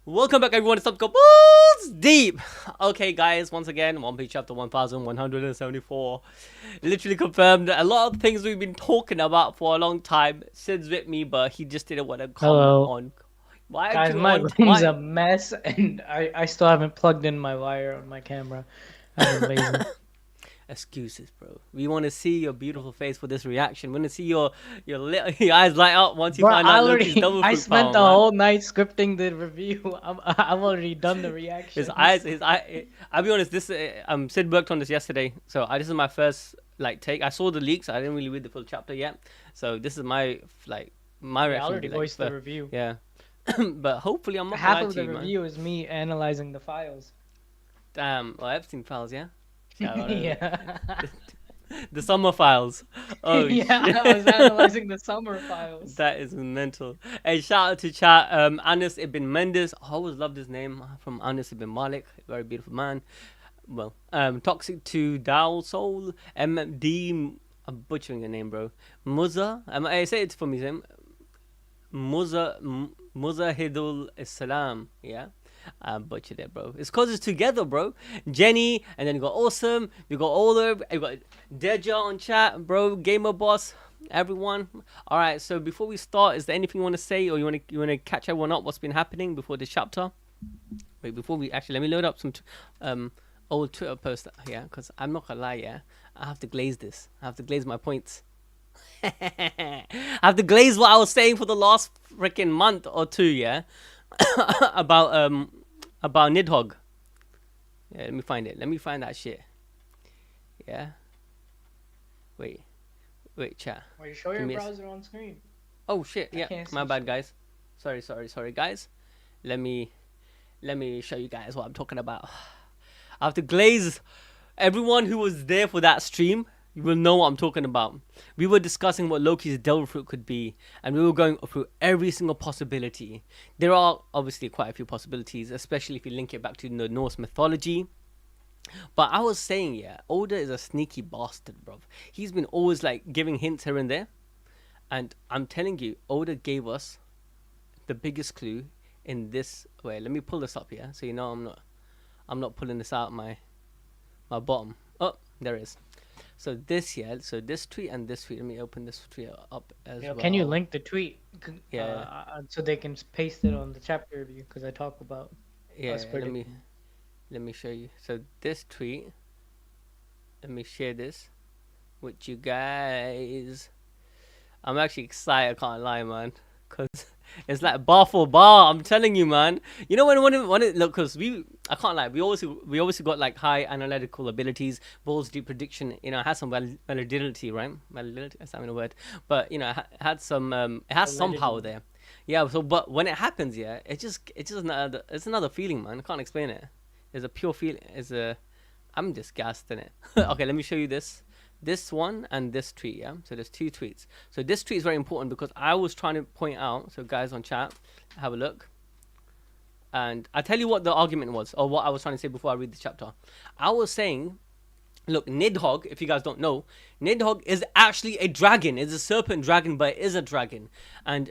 Welcome back, everyone. It's up to Balls Deep. Okay, guys, once again, One Piece chapter 1174. Literally confirmed a lot of things we've been talking about for a long time. Sid's with me, but he just didn't want to come Hello. on. Why aren't Guys, you my on? room's a Why? mess and I still haven't plugged in my wire on my camera. I've been lazy. Excuses, bro. We want to see your beautiful face for this reaction. We want to see your eyes light up once you Bro, find out Loki's double I fruit spent power, the man. whole night scripting the review. I've already done the His eyes, reactions. his eye. I'll be honest. This Sid worked on this yesterday, so this is my first take. I saw the leaks. I didn't really read the full chapter yet, so this is my Yeah, I reaction will be already like voiced the review. yeah. But hopefully I'm not gonna Half lie of to the you, man. review is me analyzing the files. Damn. Well, Epstein files, yeah. Shout out to Yeah. the summer files. Oh Yeah, I was shit. analyzing the summer files. That is mental. Hey, shout out to chat. Anis Ibn Mendes. I always loved his name from Anis Ibn Malik. Very beautiful man. Well, Toxic to Dao Soul. MD. I'm butchering your name, bro. Muza. I say it for me, Sam. Muzahidul Islam. Yeah. I butchered it, bro. It's cause it's together, bro. Jenny, and then you got Awesome. You got Older. You got Deja on chat, bro. Gamer Boss. Everyone. All right. So before we start, is there anything you want to say, or you want to catch everyone up? What's been happening before this chapter? Wait, before we actually let me load up some old Twitter posts. Yeah, because I'm not gonna lie. Yeah, I have to glaze this. I have to glaze my points. I have to glaze what I was saying for the last freaking month or two. Yeah, about Nidhogg. Yeah, let me find it. Let me find that shit. Yeah. Wait. Wait, chat. Well, you show Give your me a. browser on screen. Oh shit. I Yeah. can't My see bad, shit. guys. Sorry, guys. Let me show you guys what I'm talking about. I have to glaze everyone who was there for that stream. You will know what I'm talking about. We were discussing what Loki's devil fruit could be, and we were going through every single possibility. There are obviously quite a few possibilities, especially if you link it back to the Norse mythology. But I was saying, yeah, Oda is a sneaky bastard, bro. He's been always like giving hints here and there, and I'm telling you, Oda gave us the biggest clue in this. Wait, let me pull this up here, so you know I'm not pulling this out my bottom. Oh, there it is. So this, yeah, so this tweet and this tweet. Let me open this tweet up as Can you well. link the tweet Yeah, so they can paste it on the chapter review? Because I talk about us yeah. Let me predicting. let me show you. So this tweet. Let me share this with you guys. I'm actually excited. I can't lie, man, because it's like bar for bar. I'm telling you, man. You know when it look, because I can't lie. We obviously got like high analytical abilities, balls deep prediction. Has some validity, right? Validity. That's not even a word, but had some. It has some power Validity. there. Yeah. So, but when it happens, yeah, it's just another feeling, man. I can't explain it. It's a pure feeling. I'm just gassed in it. Okay, let me show you this one and this tweet. Yeah, so there's two tweets. So this tweet is very important because I was trying to point out. So guys on chat, have a look, and I tell you what the argument was, or what I was trying to say before I read the chapter. I was saying, look, Nidhogg, if you guys don't know, Nidhogg is actually a dragon. It's a serpent dragon, but it is a dragon. And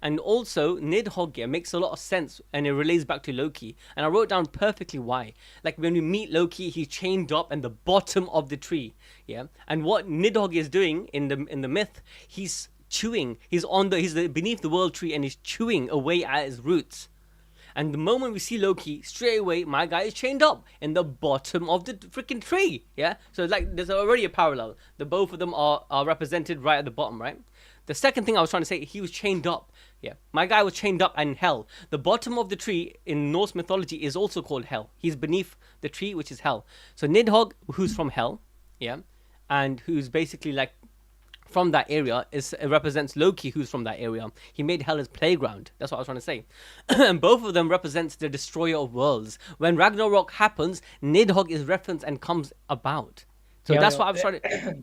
and also Nidhogg, yeah, makes a lot of sense, and it relates back to Loki. And I wrote down perfectly why. Like when we meet Loki, he's chained up in the bottom of the tree. Yeah. And what Nidhogg is doing in the myth, he's chewing. He's beneath the world tree and he's chewing away at his roots. And the moment we see Loki, straight away, my guy is chained up in the bottom of the freaking tree. Yeah? So, like, there's already a parallel. The both of them are represented right at the bottom, right? The second thing I was trying to say, he was chained up. Yeah. My guy was chained up in hell. The bottom of the tree in Norse mythology is also called hell. He's beneath the tree, which is hell. So, Nidhogg, who's from hell, yeah, and who's basically like from that area it represents Loki, who's from that area. He made hell his playground. That's what I was trying to say. And both of them represents the destroyer of worlds. When Ragnarok happens, Nidhogg is referenced and comes about. So Yo, that's yo. what I was trying to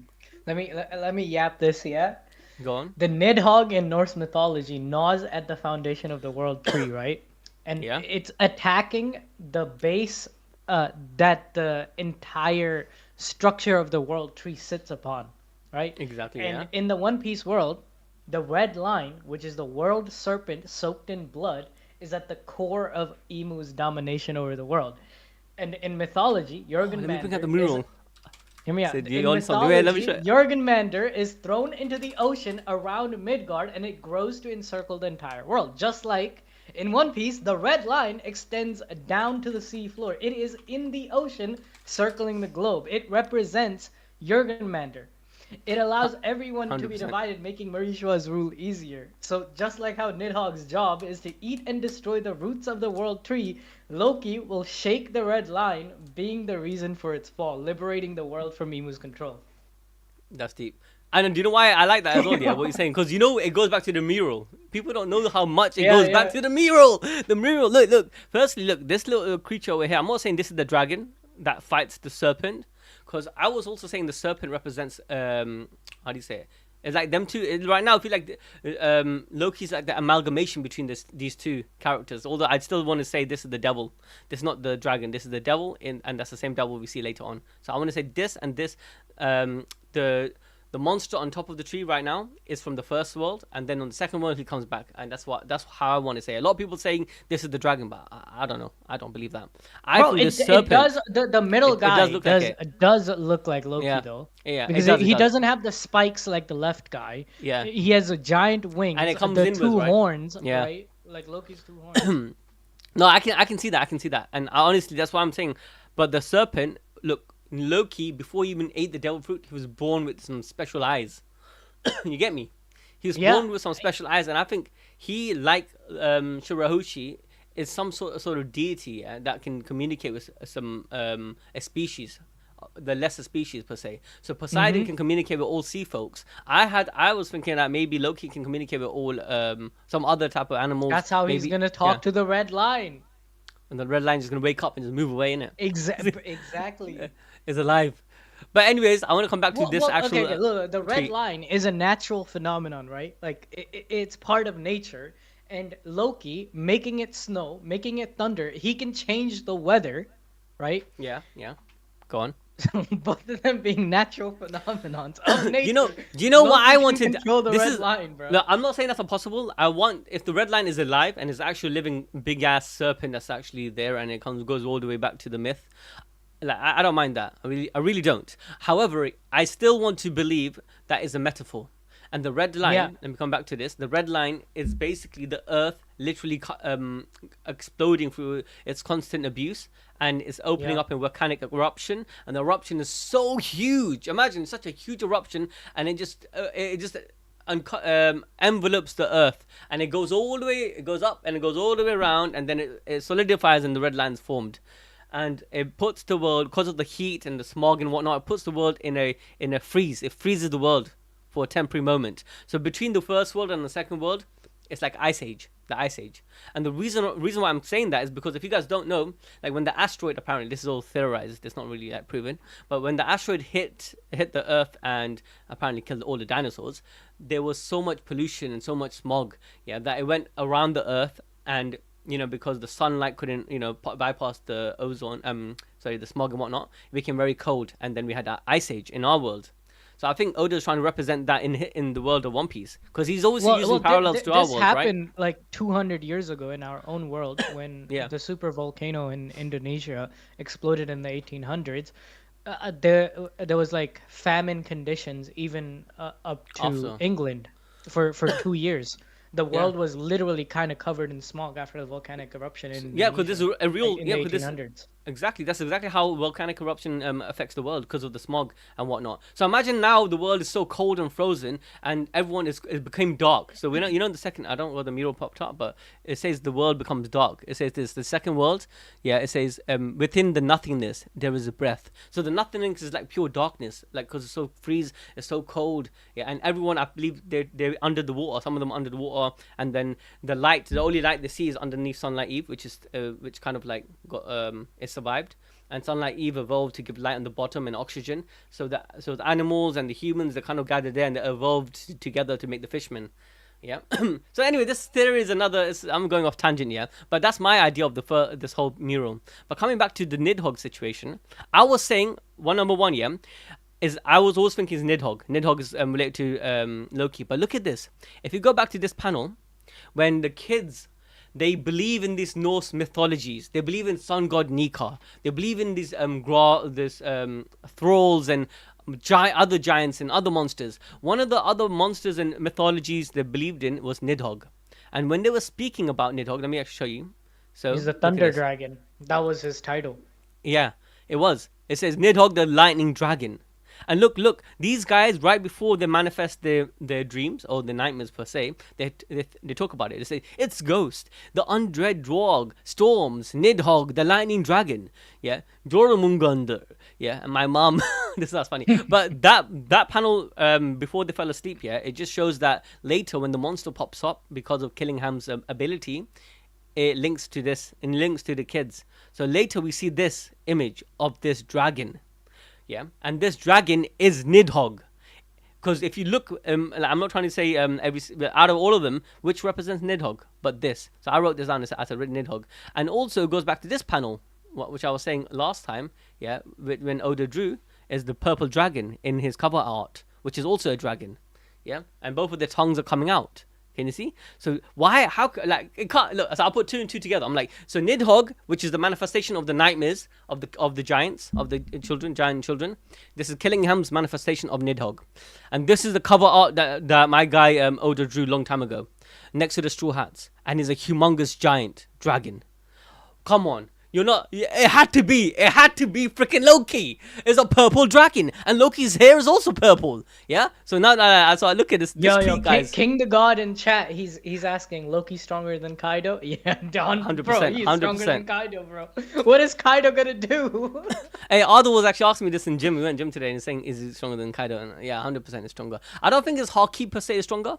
Let me yap this, yeah? go on. The Nidhogg in Norse mythology gnaws at the foundation of the world tree, right? And Yeah, it's attacking the base that the entire structure of the world tree sits upon, right? exactly. And Yeah, in the One Piece world, the red line, which is the world serpent soaked in blood, is at the core of Emu's domination over the world. And in mythology, Oh, Jurgen let me bring out the Mander is. mural. Hear me out. Said you In on something. Wait, let me show mythology, it. Jurgen Mander is thrown into the ocean around Midgard and it grows to encircle the entire world. Just like in One Piece, the red line extends down to the sea floor. It is in the ocean circling the globe. It represents Jurgen Mander. It allows everyone to be 100%. divided, making Marisha's rule easier. So just like how Nidhogg's job is to eat and destroy the roots of the world tree, Loki will shake the red line, being the reason for its fall, liberating the world from Emu's control. That's deep. And do you know why I like that as well? Yeah, what you're saying, because you know it goes back to the mural. People don't know how much it Yeah, goes yeah. back to the mural. The mural. Look, look. Firstly, look. This little creature over here. I'm not saying this is the dragon that fights the serpent, because I was also saying the serpent represents how do you say it? It's like them two. Right now, I feel like Loki's like the amalgamation between these two characters. Although I'd still want to say this is the devil. This is not the dragon. This is the devil, and that's the same devil we see later on. So I want to say this and this. The monster on top of the tree right now is from the first world, and then on the second world he comes back, and that's how I want to say it. A lot of people saying this is the dragon, but I don't know. I don't believe that. I Bro, think the it serpent. does the middle It guy does look like it. does look like Loki Yeah. though. Yeah, Because it he does. doesn't have the spikes like the left guy. Yeah. He has a giant wings. And it comes the inwards, two right? horns, Yeah. right? Like Loki's two horns. No, I can see that. I can see that, and honestly, that's what I'm saying. But the serpent, look, Loki before he even ate the devil fruit, he was born with some special eyes. You get me? He was Yeah. born with some special eyes, and I think he, like Shirahoshi, is some sort of deity that can communicate with some a species, the lesser species per se. So Poseidon can communicate with all sea folks. I was thinking that maybe Loki can communicate with all some other type of animals. That's how he's maybe, gonna talk to the red line. and the red line is gonna wake up and just move away, innit? Exactly. It's alive. But anyways, I want to come back to this actual. Okay, look, the red tweet. line is a natural phenomenon, right? Like it's part of nature. And Loki making it snow, making it thunder, he can change the weather, right? Yeah, yeah. Go on. Both of them being natural phenomenons of nature. Do you know what Loki I can wanted? Control the This red is line, bro. No, I'm not saying that's impossible. I want if the red line is alive and is actually living big ass serpent that's actually there and it goes all the way back to the myth. Like I don't mind that. I really don't. However, I still want to believe that is a metaphor. And the red line, Yeah. let me come back to this. The red line is basically the earth literally exploding through its constant abuse, and it's opening Yeah. up in volcanic eruption. And the eruption is so huge. Imagine such a huge eruption, and it just envelopes the earth, and it goes all the way. It goes up and it goes all the way around, and then it solidifies, and the red line's formed. And it puts the world, because of the heat and the smog and whatnot, it puts the world in a freeze. It freezes the world for a temporary moment. So between the first world and the second world, it's like ice age, the ice age. And the reason why I'm saying that is because if you guys don't know, like when the asteroid, apparently this is all theorized, it's not really like proven, but when the asteroid hit the Earth and apparently killed all the dinosaurs, there was so much pollution and so much smog, yeah, that it went around the Earth, and because the sunlight couldn't, bypass the ozone, the smog and whatnot, it became very cold, and then we had that ice age in our world. So I think Oda's trying to represent that in the world of One Piece, because he's always using parallels to our world, right? This happened like 200 years ago in our own world when Yeah. the super volcano in Indonesia exploded in the 1800s. There was like famine conditions even up to Also. England for 2 years. The Yeah. world was literally kind of covered in smog after the volcanic eruption in Yeah, because this is a real, like, in yeah, the because this 1800s. exactly, that's exactly how volcanic eruption affects the world, because of the smog and whatnot. So imagine now the world is so cold and frozen, and everyone it became dark. So we know, in the second, I don't know where the mural popped up, but it says the world becomes dark. It says this, the second world, yeah, it says within the nothingness there is a breath. So the nothingness is like pure darkness, like because it's so it's so cold, yeah, and everyone, I believe they're under the water. Some of them under the water, and then the only light they see is underneath Sunlight Eve, which kind of like got it survived. And Sunlight Eve evolved to give light on the bottom and oxygen, so the animals and the humans, they kind of gathered there and they evolved together to make the fishmen. Yeah. So anyway, this theory is I'm going off tangent, yeah, but that's my idea of this whole mural. But coming back to the Nidhogg situation, I was saying number one, yeah, is I was always thinking is Nidhogg. Nidhogg is related to Loki, but look at this. If you go back to this panel, when the kids, they believe in these Norse mythologies. They believe in sun god Nika. They believe in these thralls and other giants and other monsters. One of the other monsters and mythologies they believed in was Nidhogg. And when they were speaking about Nidhogg, let me actually show you. So He's the look at thunder this. dragon. That was his title. Yeah, it was. It says Nidhogg the lightning dragon. And look, these guys right before they manifest their dreams or their nightmares per se, they talk about it. They say it's Ghost, the undead Dwarg, Storms, Nidhogg, the lightning dragon. Yeah, Jormungandr. Yeah, and my mom. This is funny, but that panel before they fell asleep. Yeah, it just shows that later when the monster pops up because of Killingham's ability, it links to this and links to the kids. So later we see this image of this dragon. Yeah, and this dragon is Nidhogg. Because if you look, I'm not trying to say out of all of them, which represents Nidhogg, but this. So I wrote this down as a written Nidhogg. And also it goes back to this panel, which I was saying last time, yeah, when Oda drew, is the purple dragon in his cover art, which is also a dragon. Yeah, and both of their tongues are coming out. Can you see? So why? How? Like it can't look. So I'll put two and two together. I'm like, so Nidhogg, which is the manifestation of the nightmares of the giants, of the children, giant children. This is Killingham's manifestation of Nidhogg, and this is the cover art that my guy Oda drew long time ago, next to the straw hats, and he's a humongous giant dragon. Come on. You're not. It had to be. It had to be freaking Loki. It's a purple dragon, and Loki's hair is also purple. Yeah. So now, so I look at this tweet, guys. King the God in chat. He's asking, Loki stronger than Kaido? Yeah, Don. 100%. Bro, he's stronger than Kaido, bro. What is Kaido gonna do? Hey, Ardo was actually asking me this in gym. We went gym today and saying, is he stronger than Kaido? And yeah, 100% is stronger. I don't think his Haki per se is stronger.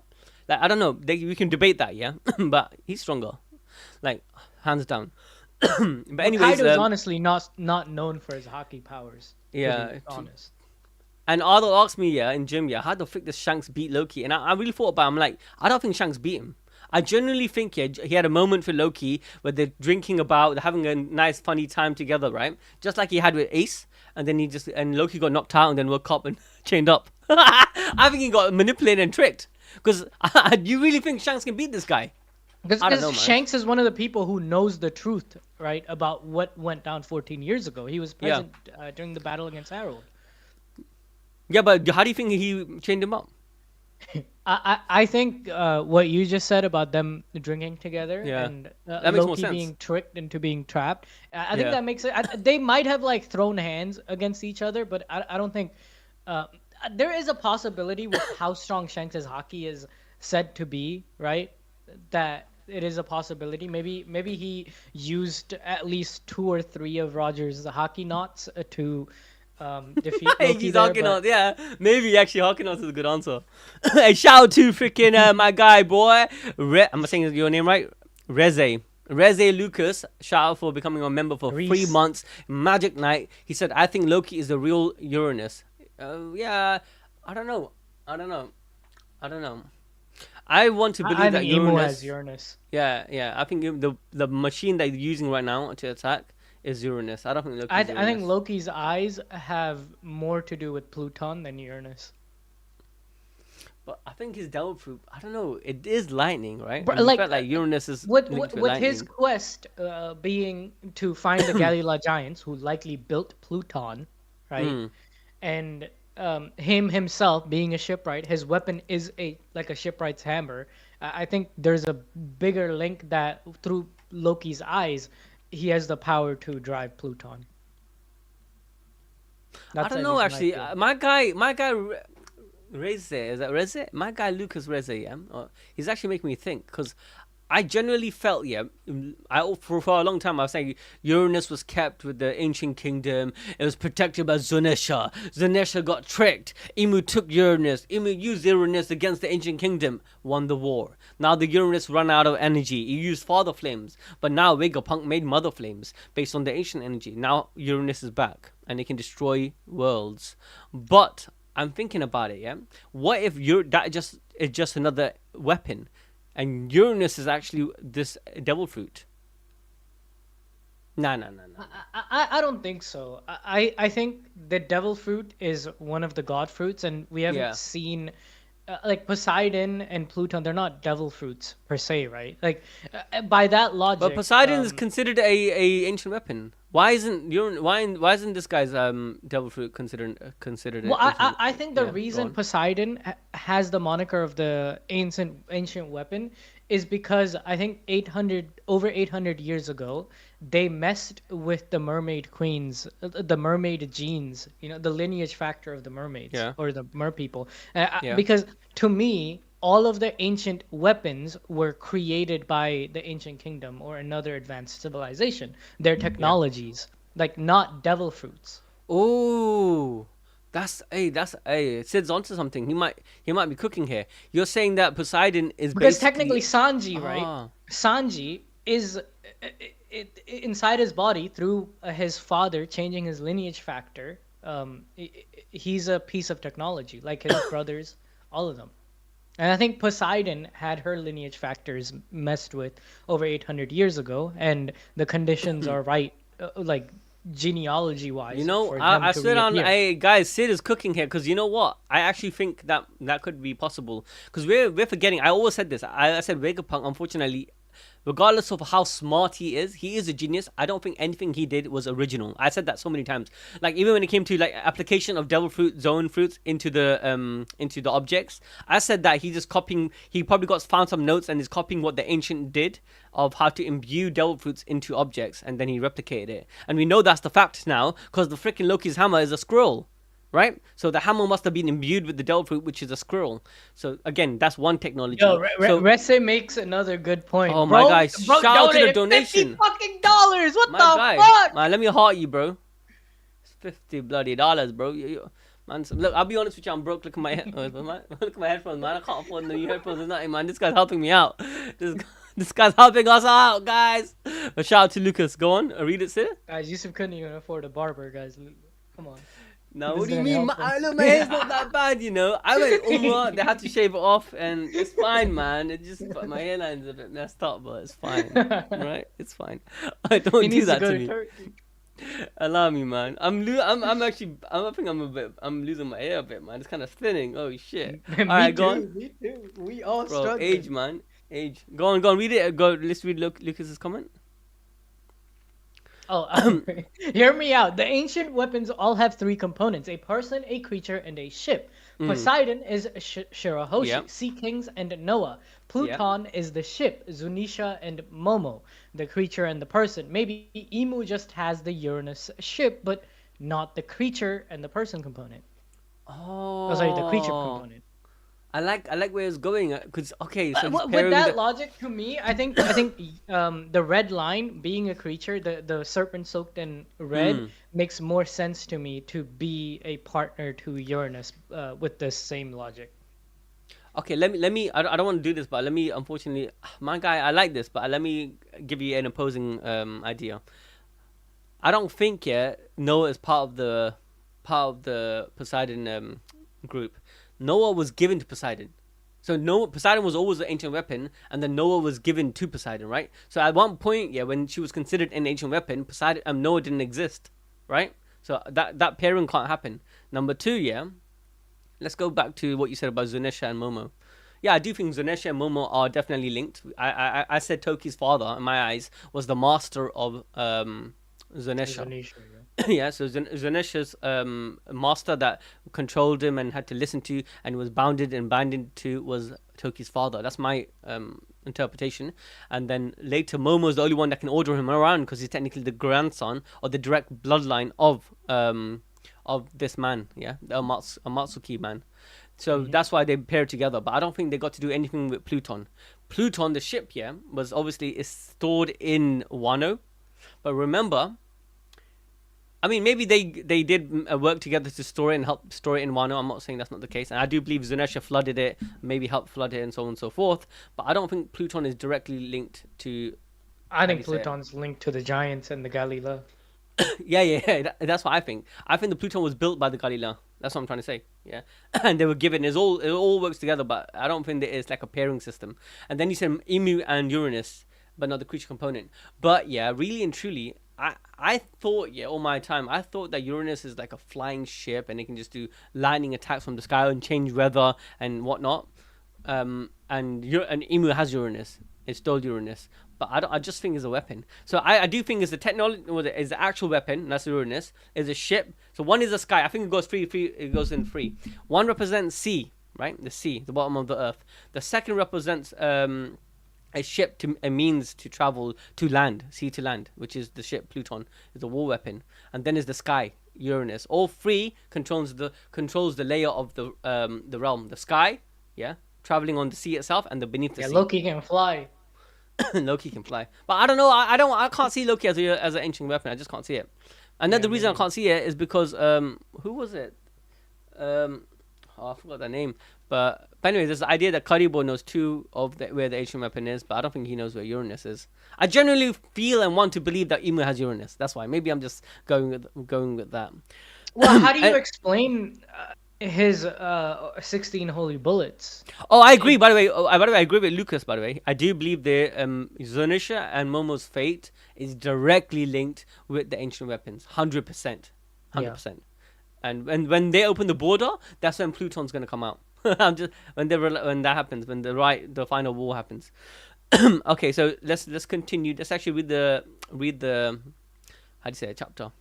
Like I don't know. We can debate that, yeah. But he's stronger, like hands down. But anyways, Kaido's honestly not known for his hockey powers. Yeah, to be honest. And Ardo asked me, yeah, in gym, yeah, how the frick does Shanks beat Loki? And I really thought about it. I'm like, I don't think Shanks beat him. I genuinely think, yeah, he had a moment for Loki where they're drinking about, they're having a nice, funny time together, right? Just like he had with Ace, and then and Loki got knocked out and then woke up and chained up. I think he got manipulated and tricked. Because you really think Shanks can beat this guy? Because Shanks is one of the people who knows the truth, right, about what went down 14 years ago. He was present during the battle against Harold. Yeah, but how do you think he chained him up? I think what you just said about them drinking together and Loki being tricked into being trapped, I think that makes it. They might have like thrown hands against each other, but I don't think there is a possibility with how strong Shanks' hockey is said to be, right? That it is a possibility. Maybe he used at least 2 or 3 of Roger's hockey knots to defeat Loki knots, yeah. Maybe actually hockey knots is a good answer. Hey, shout out to freaking my guy, boy. I'm saying your name right? Reze Lucas. Shout out for becoming a member for 3 months. Magic Knight. He said, I think Loki is the real Uranus. Yeah, I don't know. I want to believe that Uranus. Yeah. I think the machine that you're using right now to attack is Uranus. I don't think Loki's Uranus. I think Loki's eyes have more to do with Pluton than Uranus. But I think his devil fruit, I don't know. It is lightning, right? But like Uranus is with his quest being to find the Galila giants who likely built Pluton, right? And him himself being a shipwright, his weapon is like a shipwright's hammer. I think there's a bigger link that through Loki's eyes, he has the power to drive Pluton. I don't know actually. My guy Reze, is that Reze? My guy Lucas Reze, yeah. He's actually making me think because I genuinely felt, for a long time I was saying Uranus was kept with the ancient kingdom. It was protected by Zunisha. Zunisha got tricked. Imu took Uranus. Imu used Uranus against the ancient kingdom, won the war. Now the Uranus ran out of energy. He used father flames, but now Vegapunk made mother flames based on the ancient energy. Now Uranus is back and it can destroy worlds. But I'm thinking about it, yeah. What if is just another weapon? And Uranus is actually this devil fruit. No. I don't think so. I think the devil fruit is one of the god fruits, and we haven't seen like Poseidon and Pluton, they're not devil fruits per se, right? Like by that But logic, Poseidon is considered a ancient weapon. Why isn't why isn't this guy's devil fruit considered an well, ancient? I think the Yeah, go reason on. Poseidon has the moniker of the ancient weapon is because I think 800 years ago they messed with the mermaid queens, the mermaid genes, the lineage factor of the mermaids Yeah, or the mer people. yeah, Because to me, all of the ancient weapons were created by the ancient kingdom or another advanced civilization. Their yeah. technologies, like not devil fruits. Oh, that's Sid's onto something. He might be cooking here. You're saying that Poseidon is Because technically basically Sanji, right? ah Sanji is inside his body through his father changing his lineage factor. He's a piece of technology, like his brothers, all of them. And I think Poseidon had her lineage factors messed with over 800 years ago, and the conditions are right, like genealogy You wise, know, for them I to swear on, reappear. hey guys, Sid is cooking here because you know what? I actually think that could be possible because we're forgetting. I always said this. I said Vegapunk, unfortunately, regardless of how smart he is a genius. I don't think anything he did was original. I said that so many times. Like even when it came to like application of devil fruit zone fruits into the objects, I said that he just copying. He probably got found some notes and is copying what the ancient did of how to imbue devil fruits into objects, and then he replicated it. And we know that's the fact now because the freaking Loki's hammer is a scroll, right? So the hammer must have been imbued with the devil fruit, which is a scroll. So again, that's one Yo, technology. So Rese makes another good point. oh my guy, Bro shout out to the donated 50 donation. fucking dollars. What My the guy, fuck? man, let me heart you, bro. It's $50 bloody, bro. Man, look, I'll be honest with you, I'm broke. Look at my look at my headphones, man. I can't afford new headphones or nothing, man. This guy's helping me out. This this guy's helping us out, guys. But shout out to Lucas. Go on, read it, sir. Guys, Yusuf couldn't even afford a barber, guys. Come on. He No, was what do you gonna mean? help him. Look, my hair's not that bad, you know. I went Umrah, they had to shave it off, and it's fine, man. It just my hairline's a bit messed up, but it's fine, right? It's fine. I don't He do needs to that go to to me. Turkey. Allow me, man. I'm actually, I think I'm losing my hair a bit, man. It's kind of thinning. Oh shit. All Me right, go on, too. Me too. We all bro. Age, struggling. man. Age. Go on. Read it. Go. Let's read Lucas's comment. Oh, hear me out. The ancient weapons all have three components: a person, a creature, and a ship. Mm. Poseidon is Shirahoshi, Yep. Sea Kings, and Noah. Yep. Pluton is the ship, Zunisha and Momo, the creature and the person. Maybe Imu just has the Uranus ship, but not the creature and the person component. Oh, sorry, the creature Oh. component. I like where it's going. Cause okay, so he's With pairing that the. logic, to me, I think the red line being a creature, the serpent soaked in red, Mm. makes more sense to me to be a partner to Uranus with the same logic. Okay, let me. I don't want to do this, but let me. Unfortunately, my guy, I like this, but let me give you an opposing idea. I don't think Noah is part of the Poseidon group. Noah was given to Poseidon. So Noah, Poseidon was always an ancient weapon, and then Noah was given to Poseidon, right? So at one point, when she was considered an ancient weapon, Poseidon, Noah didn't exist, right? So that pairing can't happen. Number two, let's go back to what you said about Zunisha and Momo. Yeah, I do think Zunisha and Momo are definitely linked. I said Toki's father, in my eyes, was the master of Zunisha. Indonesia, Yeah, so Zunisha's master that controlled him and had to listen to and was bounded and binded to was Toki's father. That's my interpretation. And then later, Momo's the only one that can order him around because he's technically the grandson or the direct bloodline of this man, the Amatsuki man. So yeah. that's why they paired together. But I don't think they got to do anything with Pluton. Pluton, the ship, was obviously is stored in Wano. But remember, I mean, maybe they did work together to store it and help store it in Wano. I'm not saying that's not the case. And I do believe Zunisha flooded it, maybe helped flood it and so on and so forth. But I don't think Pluton is directly linked to, I how do think you say it? Pluton's linked to the giants and the Galila. Yeah. That's what I think. I think the Pluton was built by the Galila. That's what I'm trying to say. Yeah, and they were given. It all works together, but I don't think there is like a pairing system. And then you said Emu and Uranus, but not the creature component. But yeah, really and truly, I thought, yeah, all my time, I thought that Uranus is like a flying ship and it can just do lightning attacks from the sky and change weather and whatnot. And Emu has Uranus. It stole Uranus, but I just think it's a weapon. So I do think it's the technology, is the actual weapon. And that's Uranus. Is a ship. So one is the sky. I think it goes free. It goes in free. One represents sea, right? The sea, the bottom of the earth. The second represents a ship, to a means to travel to land, sea to land, which is the ship Pluton, is a war weapon, and then is the sky, Uranus. All three controls the layer of the realm, the sky, yeah, traveling on the sea itself, and the beneath the Yeah, sea. Loki can fly. Loki can fly, but I don't know. I can't see Loki as an ancient weapon. I just can't see it. And then Yeah, the me reason I neither. can't see it is because who was it? Um, oh, I forgot their name. But anyway, there's the idea that Karibo knows where the ancient weapon is, but I don't think he knows where Uranus is. I generally feel and want to believe that Emu has Uranus. That's why. Maybe I'm just going with that. Well, how do you And- explain his 16 holy bullets? oh, I agree. It, By the way, I agree with Lucas. By the way, I do believe the Zunisha and Momo's fate is directly linked with the ancient weapons. 100%, hundred yeah. percent. And when they open the border, that's when Pluton's gonna come out. I'm just when that happens, when the final war happens. Okay, so let's continue. Let's actually read the how do you say it, chapter.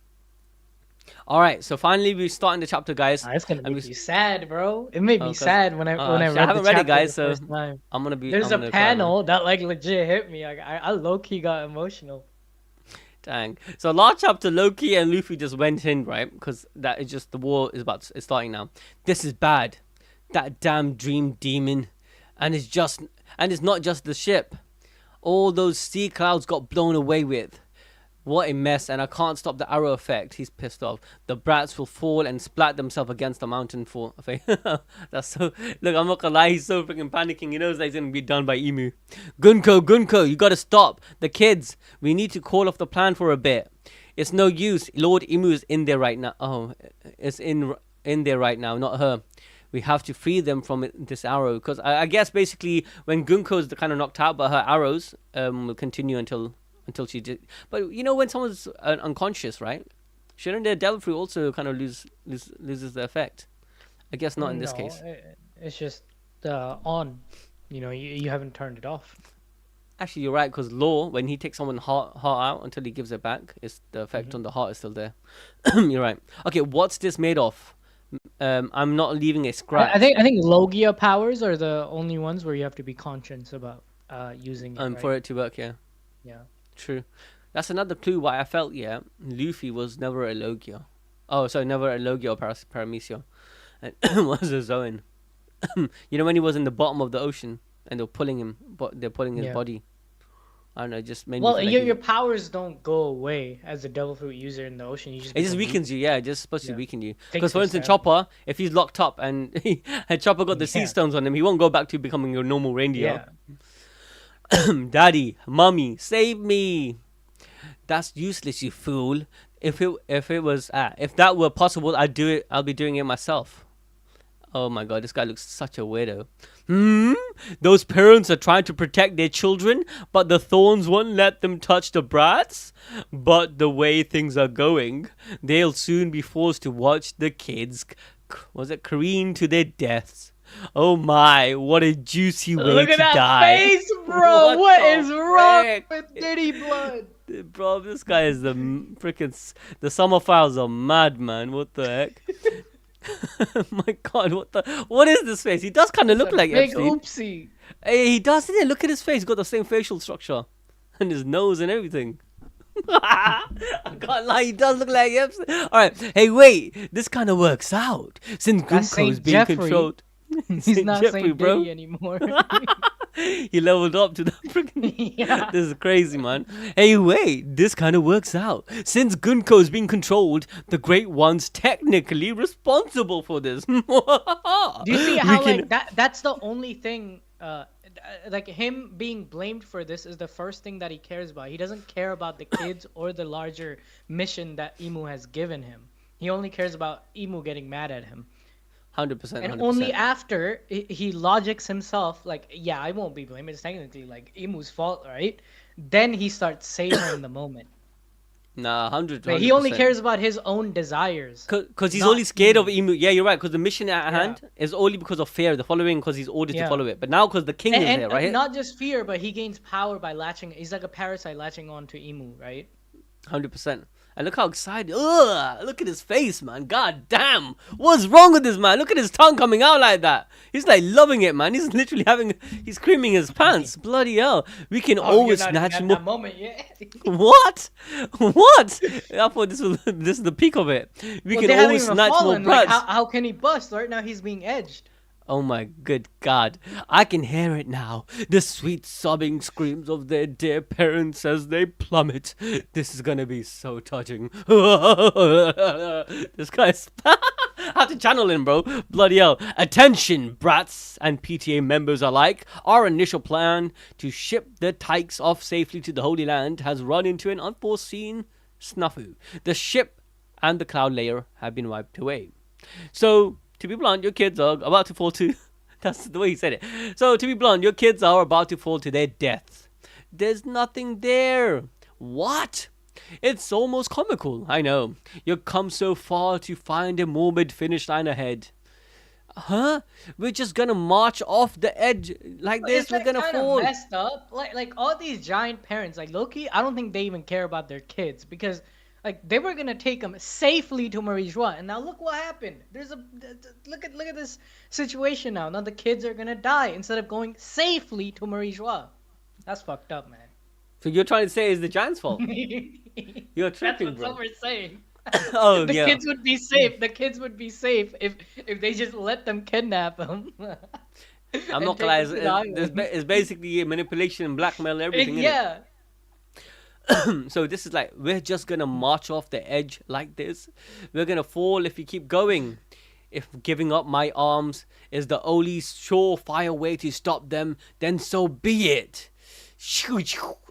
All right, so finally we're starting the chapter, guys. It's gonna And make you sad, bro. It made me because sad when I I read haven't the read it, chapter guys. the So first time. I'm There's a gonna cry, man. panel that like legit hit me. Like I low key got emotional. Dang. So last chapter, Loki and Luffy just went in, right? Because that is just the war is starting now. This is bad. That damn dream demon, and it's not just the ship. All those sea clouds got blown away with. What a mess, and I can't stop the arrow effect. He's pissed off. The brats will fall and splat themselves against the mountain for. That's so. Look, I'm not gonna lie, he's so freaking panicking. He knows that he's gonna be done by Emu. Gunko, you gotta stop. The kids, we need to call off the plan for a bit. It's no use. Lord Emu is in there right now. Oh, it's in there right now, not her. We have to free them from this arrow, because I guess basically when Gunko's kind of knocked out, but her arrows will continue until she did. But you know, when someone's unconscious, right? Shouldn't their devil fruit also kind of loses the effect? I guess not in this No, case. it's just on. You know, you haven't turned it off. Actually, you're right, because Law, when he takes someone's heart out until he gives it back, it's the effect Hmm. on the heart is still there. You're right. Okay, what's this made of? I'm not leaving a I scratch. think Logia powers are the only ones where you have to be conscious about using it, For right? it to work, yeah. Yeah. True. That's another clue why I felt, yeah, Luffy was never a Logia. Oh, sorry, never a Logia or Paramecia. And was a Zoan. You know, when he was in the bottom of the ocean and they were pulling him, but they're pulling his Yeah. body. I don't know, it just made me Well, feel like your powers don't go away as a devil fruit user in the ocean. You just it just become weak. weakens you, yeah, just supposed to Yeah. weaken you. Takes Because for you instance, forever. Chopper, if he's locked up and and Chopper got the sea Yeah. stones on him, he won't go back to becoming a normal reindeer. Yeah. Daddy, mommy, save me. That's useless, you fool. If that were possible, I'd do it. I'll be doing it myself. Oh my god, this guy looks such a weirdo. Those parents are trying to protect their children, but the thorns won't let them touch the brats. But the way things are going, they'll soon be forced to watch the kids, careen to their deaths. Oh my, what a juicy way Look at to that die. face, bro. What the is wrong frick? with Diddy Blood? Bro, this guy is the summer files are mad, man. What the heck? My god, what is this face? He does kind of It's look a like big Epstein. oopsie. Hey, he does, didn't he? Look at his face. He's got the same facial structure. And his nose and everything. I can't lie, he does look like Epstein. Alright, hey, wait. This kind of works out. Since That's Gunko is Saint being Jeffrey. controlled. He's Saint not Jeffrey, Saint bro. Diddy anymore. He leveled up to the freaking. Yeah. This is crazy, man. Hey, wait, this kind of works out. Since Gunko is being controlled, the Great One's technically responsible for this. Do you see how can- like that's the only thing like him being blamed for this is the first thing that he cares about. He doesn't care about the kids or the larger mission that Emu has given him. He only cares about Emu getting mad at him. 100%. And 100%. only after he logics himself, like, yeah, I won't be blamed. It's technically like Emu's fault, right? Then he starts savoring the moment. Nah, But he only 100%. cares about his own desires, Because he's not only scared of Emu. Emu. Yeah, you're right. Because the mission at Yeah, hand is only because of fear. The following because he's ordered to yeah. follow it. But now because the king is here, right? Not just fear, but he gains power by latching. He's like a parasite latching on to Emu, right? 100%. And look how excited. Ugh, look at his face, man. God damn. What's wrong with this man? Look at his tongue coming out like that. He's like loving it, man. He's literally he's creaming his pants. Bloody hell. We can Oh, you're always not even snatch at more. that moment yet. What? What? I thought this is the peak of it. We Well, can they haven't always even snatch more fallen. Like, brats. how can he bust? Right now, he's being edged. Oh my good God. I can hear it now. The sweet sobbing screams of their dear parents as they plummet. This is gonna be so touching. This guy's. I have to channel him, bro. Bloody hell. Attention, brats and PTA members alike. Our initial plan to ship the tykes off safely to the Holy Land has run into an unforeseen snafu. The ship and the cloud layer have been wiped away. So, to be blunt, your kids are about to fall to. That's the way he said it. So, to be blunt, your kids are about to fall to their deaths. There's nothing there. What? It's almost comical, I know. You've come so far to find a morbid finish line ahead. Huh? We're just gonna march off the edge like this. It's We're like gonna kind of fall. messed up. Like all these giant parents, like Loki, I don't think they even care about their kids because like they were gonna take them safely to Marie-Joie, and now look what happened. There's a look at this situation now. Now the kids are gonna die instead of going safely to Marie-Joie. That's fucked up, man. So you're trying to say it's the giant's fault? You're That's tripping, what bro. some are saying. Oh The yeah. kids would be safe. The kids would be safe if they just let them kidnap them. I'm and not take gonna lie. them to the island. It's basically manipulation and blackmail and everything. Innit? Yeah. So this is like we're just gonna march off the edge like this. We're gonna fall if we keep going. If giving up my arms is the only surefire way to stop them, then so be it.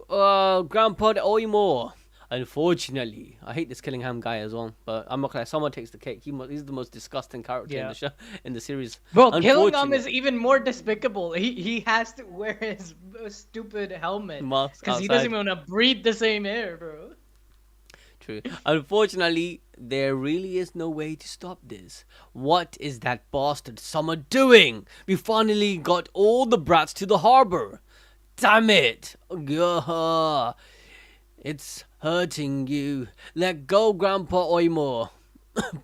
Grandpa Oimo. Unfortunately, I hate this Killingham guy as well, but I'm not gonna lie, someone takes the cake. He's the most disgusting character in Yeah. the show, in the series. Bro, Killingham Unfortunate. is even more despicable. He has to wear his stupid helmet Mask because he doesn't outside. even want to breathe the same air, bro. True. Unfortunately, there really is no way to stop this. What is that bastard Summer doing? We finally got all the brats to the harbor. Damn it! Gah. It's hurting you. Let go, Grandpa Oimo.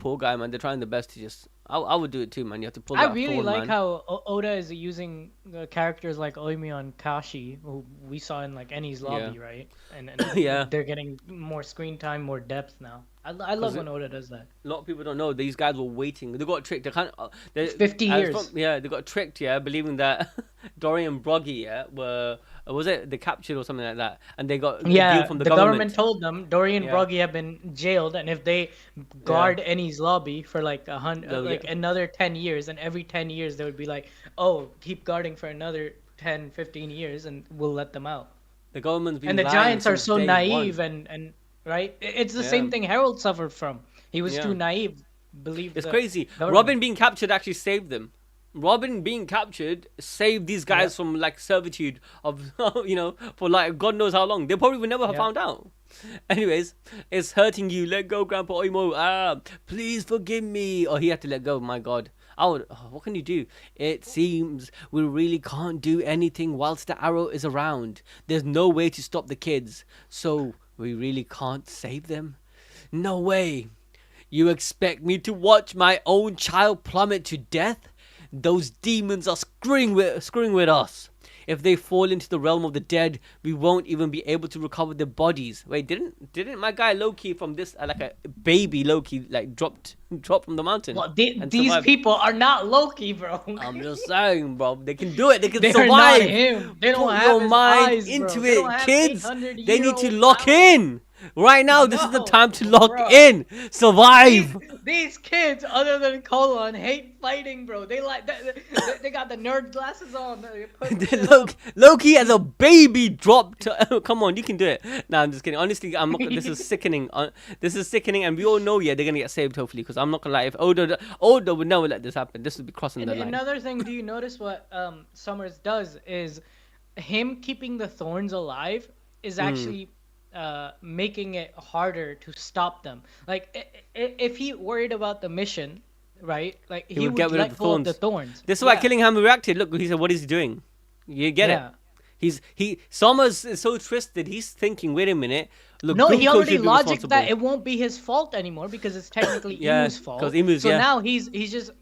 Poor guy, man. They're trying their best to just. I would do it too, man. You have to pull I that really thorn, like man. how Oda is using characters like Oimi and Kashi, who we saw in like Eni's lobby, right? And Yeah. they're getting more screen time, more depth now. I love when Oda does that. A lot of people don't know these guys were waiting. They got tricked. They can't. 50 years. Yeah, they got tricked. Yeah, believing that Dorian Broggy, yeah, was it the captured or something like that, and they got a Yeah, deal from the the government. told them Dorian Yeah. Broggy have been jailed, and if they guard Eni's lobby for like They'll like get- another 10 years, and every 10 years they would be like, oh, keep guarding for another 10, 15 years, and we'll let them out. The government's been And the lying Giants are since so day naive one. and right? It's the Yeah. same thing Harold suffered from. He was Yeah. too naive. Believe It's the crazy. government. Robin being captured actually saved them. Robin being captured saved these guys from like servitude of for like God knows how long. They probably would never have Yeah. found out. Anyways, it's hurting you. Let go, Grandpa Oimo. Please forgive me. Oh, he had to let go. My God. What can you do? It seems we really can't do anything whilst the arrow is around. There's no way to stop the kids, so we really can't save them. No way. You expect me to watch my own child plummet to death? Those demons are screwing with us. If they fall into the realm of the dead, we won't even be able to recover their bodies. Wait, didn't my guy Loki from this like a baby Loki like dropped from the mountain? Well, and these survived? people are not Loki, bro. I'm just saying, bro. They can do it. They can They're survive. not him. They don't Put have your his mind eyes, bro. into They don't it, have kids. 800 They need to year old lock powers. in. Right now, this is the No, time to lock bro. in. Survive. These kids, other than Colon, hate fighting, bro. They like they got the nerd glasses on. They put shit up. Loki as a baby dropped. Come on, you can do it. No, I'm just kidding. Honestly, I'm not. This is sickening. This is sickening, and we all know, yeah, they're gonna get saved hopefully. Because I'm not gonna lie, if Oda would never let this happen. This would be crossing the line. Another thing, do you notice what Summers does is him keeping the thorns alive is actually making it harder to stop them. Like if he worried about the mission, right? Like He he would get would rid of the let go of the thorns. thorns. This is why Yeah, Killingham reacted. Look, he said, "What is he doing?" You get it. yeah. Somers is so twisted. He's thinking, "Wait a minute. Look, No, he Gunko already should be logicked that responsible." it won't be his fault anymore because it's technically Yeah, Imu's because fault. Emus. So Yeah, now he's just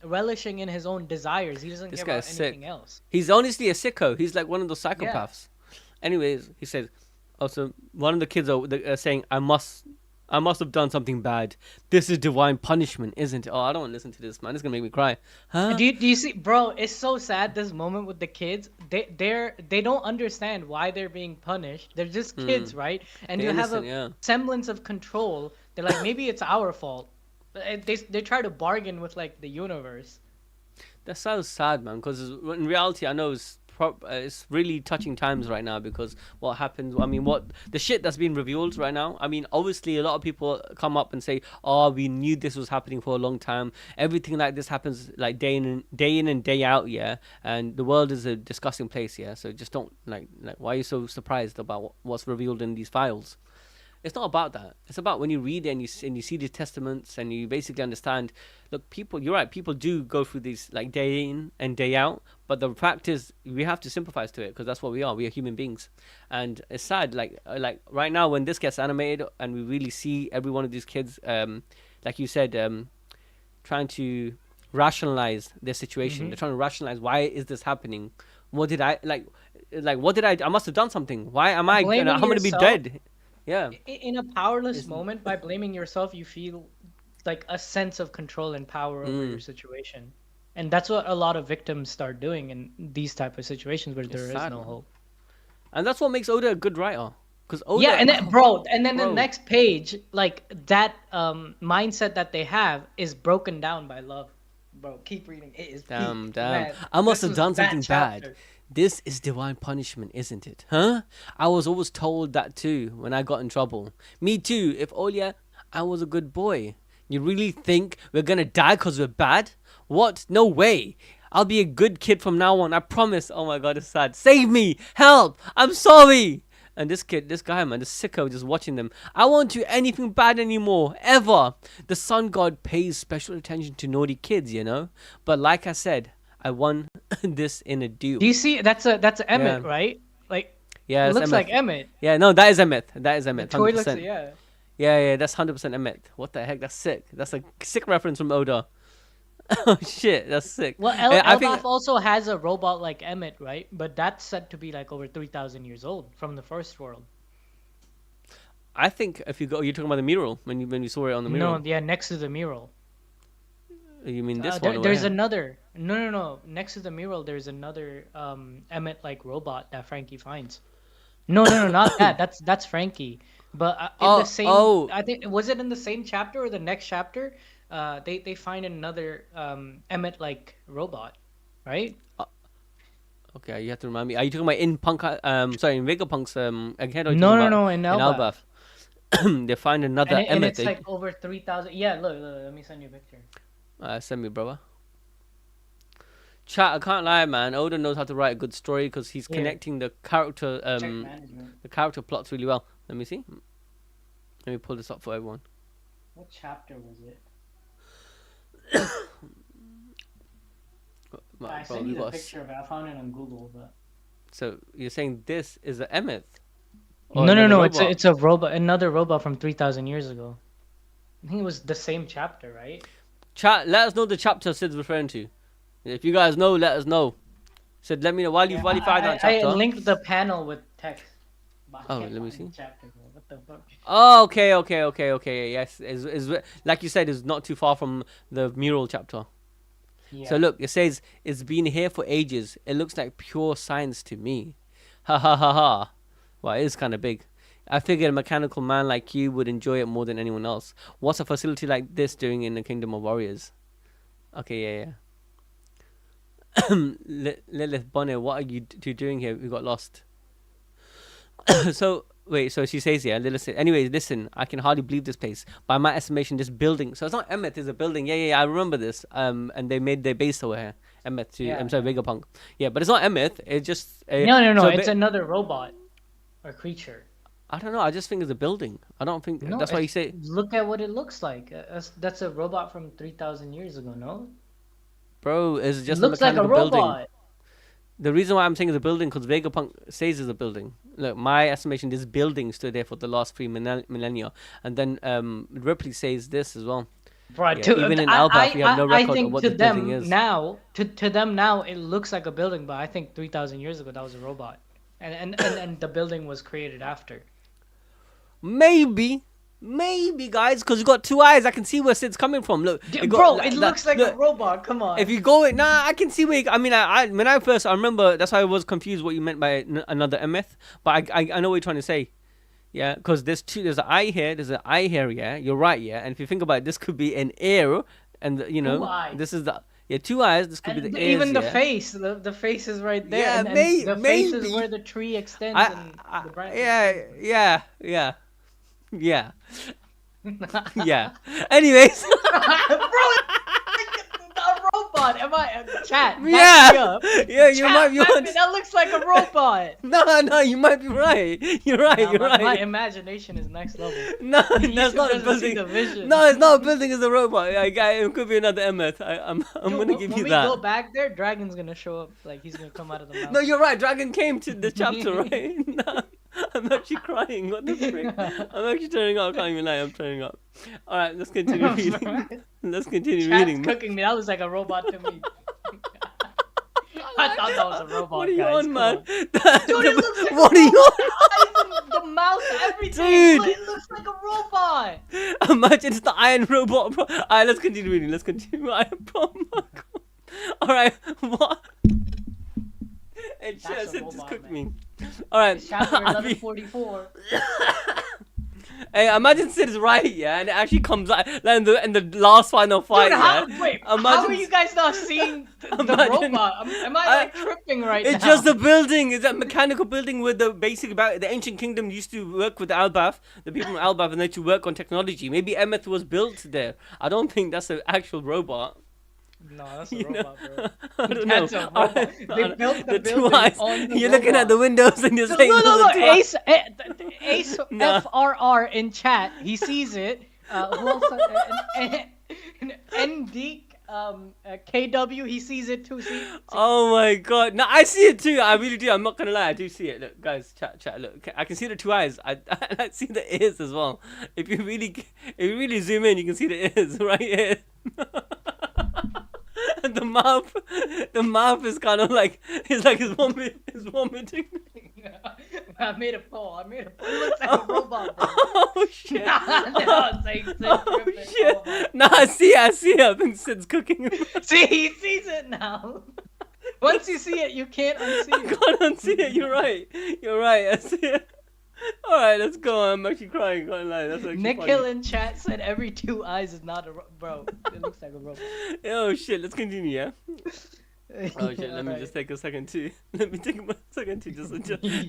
relishing in his own desires. He doesn't this care guy's about sick. anything else. He's honestly a sicko. He's like one of those Yeah. psychopaths. Anyways, he says, also one of the kids are saying, I must have done something bad. This is divine punishment, isn't it? Oh, I don't want to listen to this, man. It's gonna make me cry. Huh? Do you see, bro? It's so sad this moment with the kids. They don't understand why they're being punished. They're just kids, right? And They're you have innocent, a yeah. semblance of control. They're like, maybe it's our fault. They try to bargain with like the universe. That sounds sad, man. Because in reality, I know it's really touching times right now because what happens. I mean, what the shit that's been revealed right now. I mean, obviously, a lot of people come up and say, "Oh, we knew this was happening for a long time. Everything like this happens like day in and day out, yeah. And the world is a disgusting place, yeah. So just don't like. Why are you so surprised about what's revealed in these files?" It's not about that. It's about when you read and you see these testaments and you basically understand. Look, people, you're right. People do go through these like day in and day out, but the fact is we have to sympathize to it because that's what we are. We are human beings, and it's sad. Like right now when this gets animated and we really see every one of these kids, like you said, trying to rationalize their situation. They're trying to rationalize why is this happening. What did I like? Like what did I? I must have done something. Why am I? Blaming I'm gonna be yourself dead. Yeah. in a powerless It's, moment by blaming yourself, you feel like a sense of control and power over your mm, situation. And that's what a lot of victims start doing in these type of situations where it's there is sad, no man. hope. And that's what makes Oda a good writer. Because Yeah, Oda, and then bro, and then the bro, next page, like that mindset that they have is broken down by love. Bro, keep reading. It is damn, peak. damn. Man, I must this have was done that something bad. chapter. This is divine punishment, isn't it? Huh? I was always told that too when I got in trouble. Me too. If Olia, I was a good boy. You really think we're gonna die because we're bad? What? No way. I'll be a good kid from now on. I promise. Oh my god, it's sad. Save me! Help! I'm sorry! And this kid, this guy, man, this sicko just watching them. I won't do anything bad anymore, ever. The sun god pays special attention to naughty kids, you know? But like I said, I won this in a Do you duel. see? That's Yeah. Emmett, right? Like Yeah, it it's looks like Emmett. Emmett. Yeah, no, that is Emmett. That is The Emmett, toy looks, 100%. yeah. Yeah, yeah, that's 100% Emmett. What the heck? That's sick. That's a sick reference from Oda. Oh shit, that's sick. Well, I think Elbaf also has a robot like Emmett, right? But that's said to be like over 3,000 years old from the first world. if you go, you're talking about the mural when you saw it on the No, mural. yeah, next to the mural. You mean this one over There's here? another. No, no, no. Next to the mural, there's another Emmett like robot that Frankie finds. No, no, no, not that. That's Frankie. But in the Oh, same, oh, I think was it in the same chapter or the next chapter? They find another Emmett like robot, right? okay. You have to remind me. Are you talking about in Punk? Sorry, in Vegapunk's again? Or are you No, talking no, about no, in in Elbaf. Albath? They find And another and Emmett. it's like over 3,000. Yeah, look, let me send you a picture. Send me, brother. Chat. I can't lie, man. Oda knows how to write a good story because he's Here, connecting the character check management. the character plots really well. Let me see. Let me pull this up for everyone. What chapter was it? I Bro, sent we you the got picture of it. I found it on Google, but so you're saying this is an Emmett or no, no, another no. robot? It's a robot, another robot from 3,000 years ago. I think it was the same chapter, right? Chat. Let us know the chapter Sid's referring to. If you guys know, let us know. Sid, let me know Yeah, while you find that I chapter. linked the panel with text, but I Oh, can't let me find see. the chapter, bro. What the fuck? Oh, okay. Yes, is like you said, is not too far from the mural chapter. So Yeah. look, it says it's been here for ages. It looks like pure science to me. Ha ha ha ha. Well, it is kind of big. I figured a mechanical man like you would enjoy it more than anyone else. What's a facility like this doing in the Kingdom of Warriors? Okay, yeah. Lilith Bonnet, what are you two doing here? We got lost. So wait, so she says, yeah, Lilith said, anyways, listen, I can hardly believe this place. By my estimation, this building, so it's not Emmett, it's a building. Yeah, I remember this. And they made their base over here. Emmett to, Yeah, I'm sorry, yeah. Vegapunk. Yeah, but it's not Emmett. It's just No, no, no. so It's another robot or creature. I don't know. I just think it's a building. I don't think No, that's why you say, look at what it looks like. That's a robot from 3,000 years ago, no? bro, it's It just a looks like a mechanical building. robot. The reason why I'm saying it's a building because Vegapunk says it's a building. Look, my estimation, this building stood there for the last three millennia, and then Ripley says this as well. Bro, Yeah, even in Albath, we have no I record of think what to the building them is. now, to them now, it looks like a building, but I think 3,000 years ago that was a robot, and the building was created after. Maybe, guys, because you got two eyes. I can see where Sid's coming from. Look, Bro, it looks like a robot. Come on. If you go it, nah, I can see where. I mean, I when I first, I remember that's why I was confused what you meant by another MF. But I know what you're trying to say. Yeah, because there's an eye here, there's an eye here. Yeah, you're right. Yeah, and if you think about it, this could be an ear, and you know, this is the two eyes. This could be the ears. Even the face, the face is right there. Yeah, and the face is where the tree extends and the branches. Yeah. Yeah. Anyways. Bro, a robot. Am I chat? Yeah. Yeah, you might be right. That looks like a robot. No, you might be right. You're right. My imagination is next level. No, that's not a building. No, it's not a building. It's a robot. It could be another MF. I'm gonna give you that. When we go back there, Dragon's gonna show up. Like he's gonna come out of the mountain. No, you're right. Dragon came to the chapter, right? No, I'm actually crying. What the frick? I'm actually turning up. I can't even lie. I'm turning up. All right, let's continue reading. Let's continue reading. Cooking me. That was like a robot to me. I thought that was a robot. What are you guys. on, man? Dude, it looks like what are you on? The mouth, everything. Dude. It looks like a robot. Imagine it's the Iron Robot, bro. Alright, let's continue reading. Let's continue. Alright, what? Hey, shit, just cooked me. Alright. Chapter 1144. Hey, imagine Sid is right, yeah, and it actually comes out in the last final fight. Dude, how are you guys not seeing the robot? Am I like tripping right now? It's just a building. It's a mechanical building with the ancient kingdom used to work with Albath, the people from Albath, and they to work on technology. Maybe Emeth was built there. I don't think that's an actual robot. No, that's a robot, bro. I don't know. That's a robot. They built the two building eyes. on the You're looking at the windows and you're saying no. Ace Nah. FRR in chat. He sees it. Who else? ND KW. He sees it too. See? Oh my god. No, I see it too. I really do. I'm not gonna lie. I do see it. Look, guys, chat. Look, I can see the two eyes. I see the ears as well. If you really zoom in, you can see the ears right here. And the mouth is kind of like it's vomiting. I made a poll. It looks like a robot, bro. Oh shit! Oh shit! No, I see it. I think Sid's cooking. See, he sees it now. Once you see it, you can't unsee it. I can't unsee it. You're right. I see it. All right, let's go. I'm actually crying. Can't lie. That's actually Nikhil funny. in chat said every two eyes is not a bro. It looks like a robot. Oh shit! Let's continue. Yeah. Oh shit! Let me just take a second to.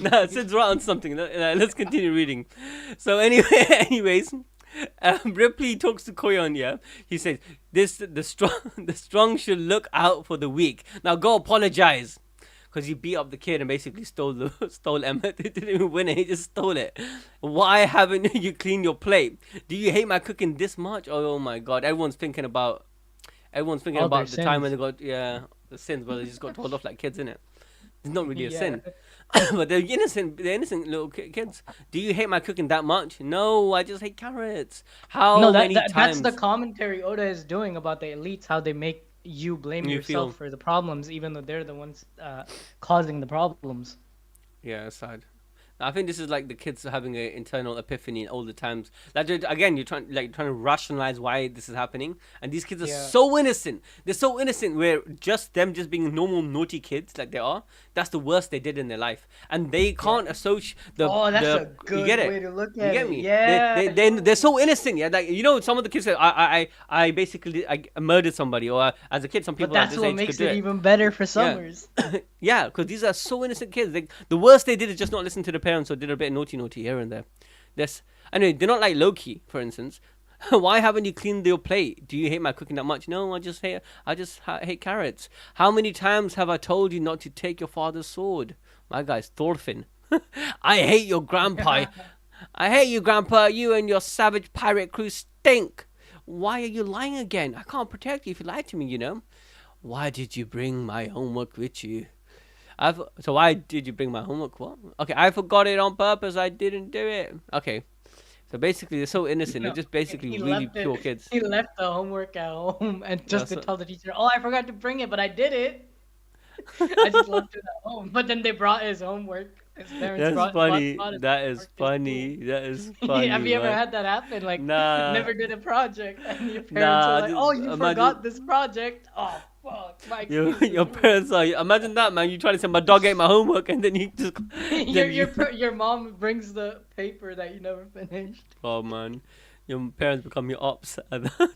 Nah, Sid's right on something. Let's continue reading. So anyways, Ripley talks to Koyon. Yeah, he says the strong should look out for the weak. Now go apologize. Because you beat up the kid and basically stole Emmett. He didn't even win it, he just stole it. Why haven't you cleaned your plate? Do you hate my cooking this much? Oh my god, everyone's thinking about the time when they got the sins, but they just got told off like kids, innit? It's not really a sin. But they're innocent little kids. Do you hate my cooking that much? No, I just hate carrots. Many times? That's the commentary Oda is doing about the elites, how they make you blame yourself for the problems, even though they're the ones causing the problems. Yeah, it's sad. I think this is like the kids having an internal epiphany all the times. Like again, you're trying to rationalize why this is happening, and these kids are so innocent. They're so innocent. Where just being normal naughty kids like they are. That's the worst they did in their life, and they can't associate the. Oh, that's a good you get it? way to look at it. You get me? Yeah. They're so innocent. Yeah, like some of the kids say, I basically murdered somebody, or as a kid, some people. But that's what makes it even better for Summers. Yeah, because these are so innocent kids. The worst they did is just not listen to the parents or did a bit of naughty here and there. Anyway, they're not like Loki, for instance. Why haven't you cleaned your plate? Do you hate my cooking that much? No, I just hate carrots. How many times have I told you not to take your father's sword? My guy's Thorfinn. I hate your grandpa. I hate you, Grandpa. You and your savage pirate crew stink. Why are you lying again? I can't protect you if you lie to me, you know. Why did you bring my homework with you? So why did you bring my homework? What? Okay, I forgot it on purpose. I didn't do it. Okay. So basically, they're so innocent. They're No, just basically he really left pure it. kids. He left the homework at home and just That's to tell the teacher, "Oh, I forgot to bring it, but I did it. I just left it at home." But then they brought his homework. His parents That's funny. brought his That is homework to funny. school. That is Have funny, you ever man. had that happen? Like, Nah, never did a project, and your parents are nah. like, Just "Oh, you imagine forgot this project. Oh, fuck, my your excuses." parents are. Imagine that, man. You try to say my dog ate my homework, and then you just Your then your you. per- your mom brings the paper that you never finished. Oh man, your parents become your ops.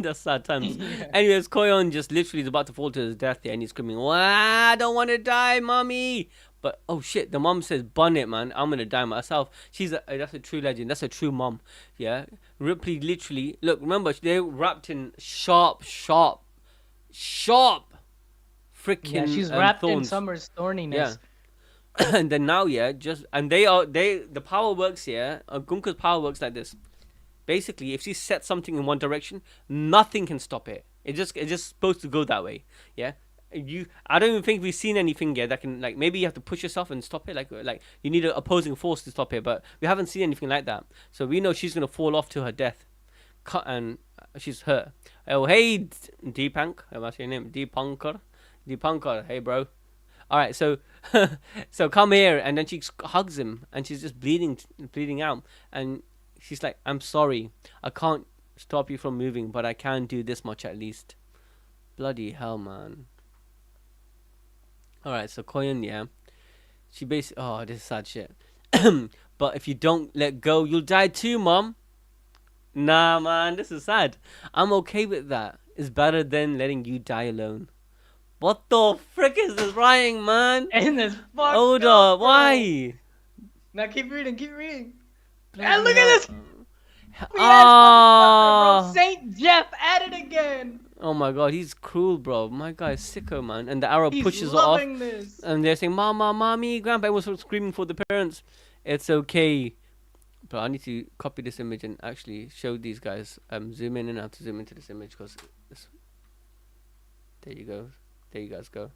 That's sad times. Yeah. Anyways, Koyon just literally is about to fall to his death there, and he's screaming, "Wah! I don't want to die, mommy!" But oh shit, the mom says, "Bun it, man. I'm gonna die myself." That's a true legend. That's a true mom. Yeah, Ripley literally look. Remember, they wrapped in sharp, Yeah, freaking she's wrapped in thorns. Summer's Yeah, thorniness. and then now, yeah, just and they the power works. Yeah, Gunka's power works like this. Basically, if she sets something in one direction, nothing can stop it. It's just supposed to go that way. Yeah. I don't even think we've seen anything yet that can, like, maybe you have to push yourself and stop it, like you need an opposing force to stop it, but we haven't seen anything like that. So we know she's gonna fall off to her death, cut, and she's hurt. Oh hey, Deepank, what's your name? Deepankar. Hey bro. All right, so so come here, and then she hugs him, and she's just bleeding out, and she's like, "I'm sorry, I can't stop you from moving, but I can do this much at least." Bloody hell, man. All right, so Koyan, yeah, she basically, oh, this is sad shit. But if you don't let go, you'll die too, mom. Nah, man, this is sad. I'm okay with that. It's better than letting you die alone. What the frick is this writing, man? And it's fucked Oda, up, bro. why? Now keep reading, keep reading. And Bloody look hell. at this weird motherfucker, bro. Ah. Saint Jeff at it again. Oh my god, he's cruel, bro. My guy is sicko, man. And the arrow He's pushes her off. loving this. And they're saying, Mama, Mommy, Grandpa. Everyone's sort of screaming for the parents. It's okay. But I need to copy this image and actually show these guys. Zoom in, and I have to zoom into this image because there you go. There you guys go.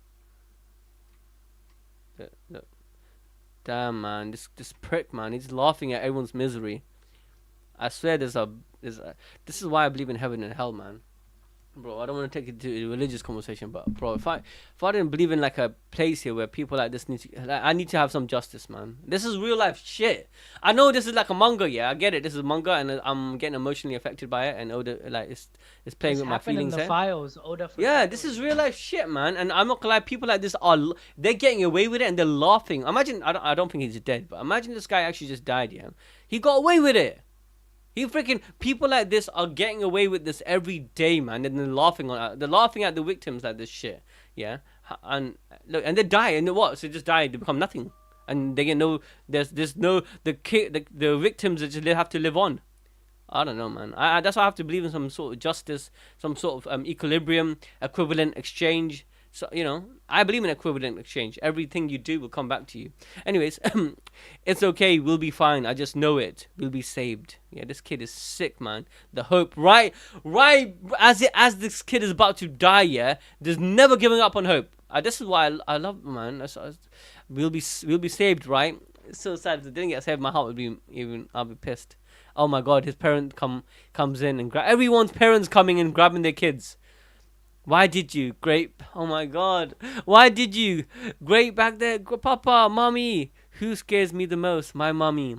Look. Damn, man. This prick, man. He's laughing at everyone's misery. I swear this is why I believe in heaven and hell, man. Bro, I don't want to take it to a religious conversation, but bro, if I didn't believe in like a place here where people like this I need to have some justice, man. This is real life shit. I know this is like a manga, yeah, I get it. This is manga, and I'm getting emotionally affected by it, and Oda like it's playing This with my happened in feelings the here. files, Oda. Yeah, this is real life shit, man. And I'm not gonna lie, people like this they're getting away with it and they're laughing. Imagine, I don't think he's dead, but imagine this guy actually just died. Yeah, he got away with it. He freaking people like this are getting away with this every day, man. And they're laughing at the victims like this shit. Yeah, and look, and they die, and they what? So they just die, they become nothing, and they get no. There's no the victims that just have to live on. I don't know, man. That's why I have to believe in some sort of justice, some sort of equilibrium, equivalent exchange. So I believe in equivalent exchange. Everything you do will come back to you. Anyways, it's okay. We'll be fine. I just know it. We'll be saved. Yeah, this kid is sick, man. The hope, right, as this kid is about to die. Yeah, there's never giving up on hope. This is why I love, man. We'll be saved, right? It's so sad. If they didn't get saved, my heart would be I'll be pissed. Oh my God, his parent comes in and everyone's parents coming and grabbing their kids. Why did you, Grape? Oh my God, why did you, Grape back there, Papa, Mommy? Who scares me the most? My mommy.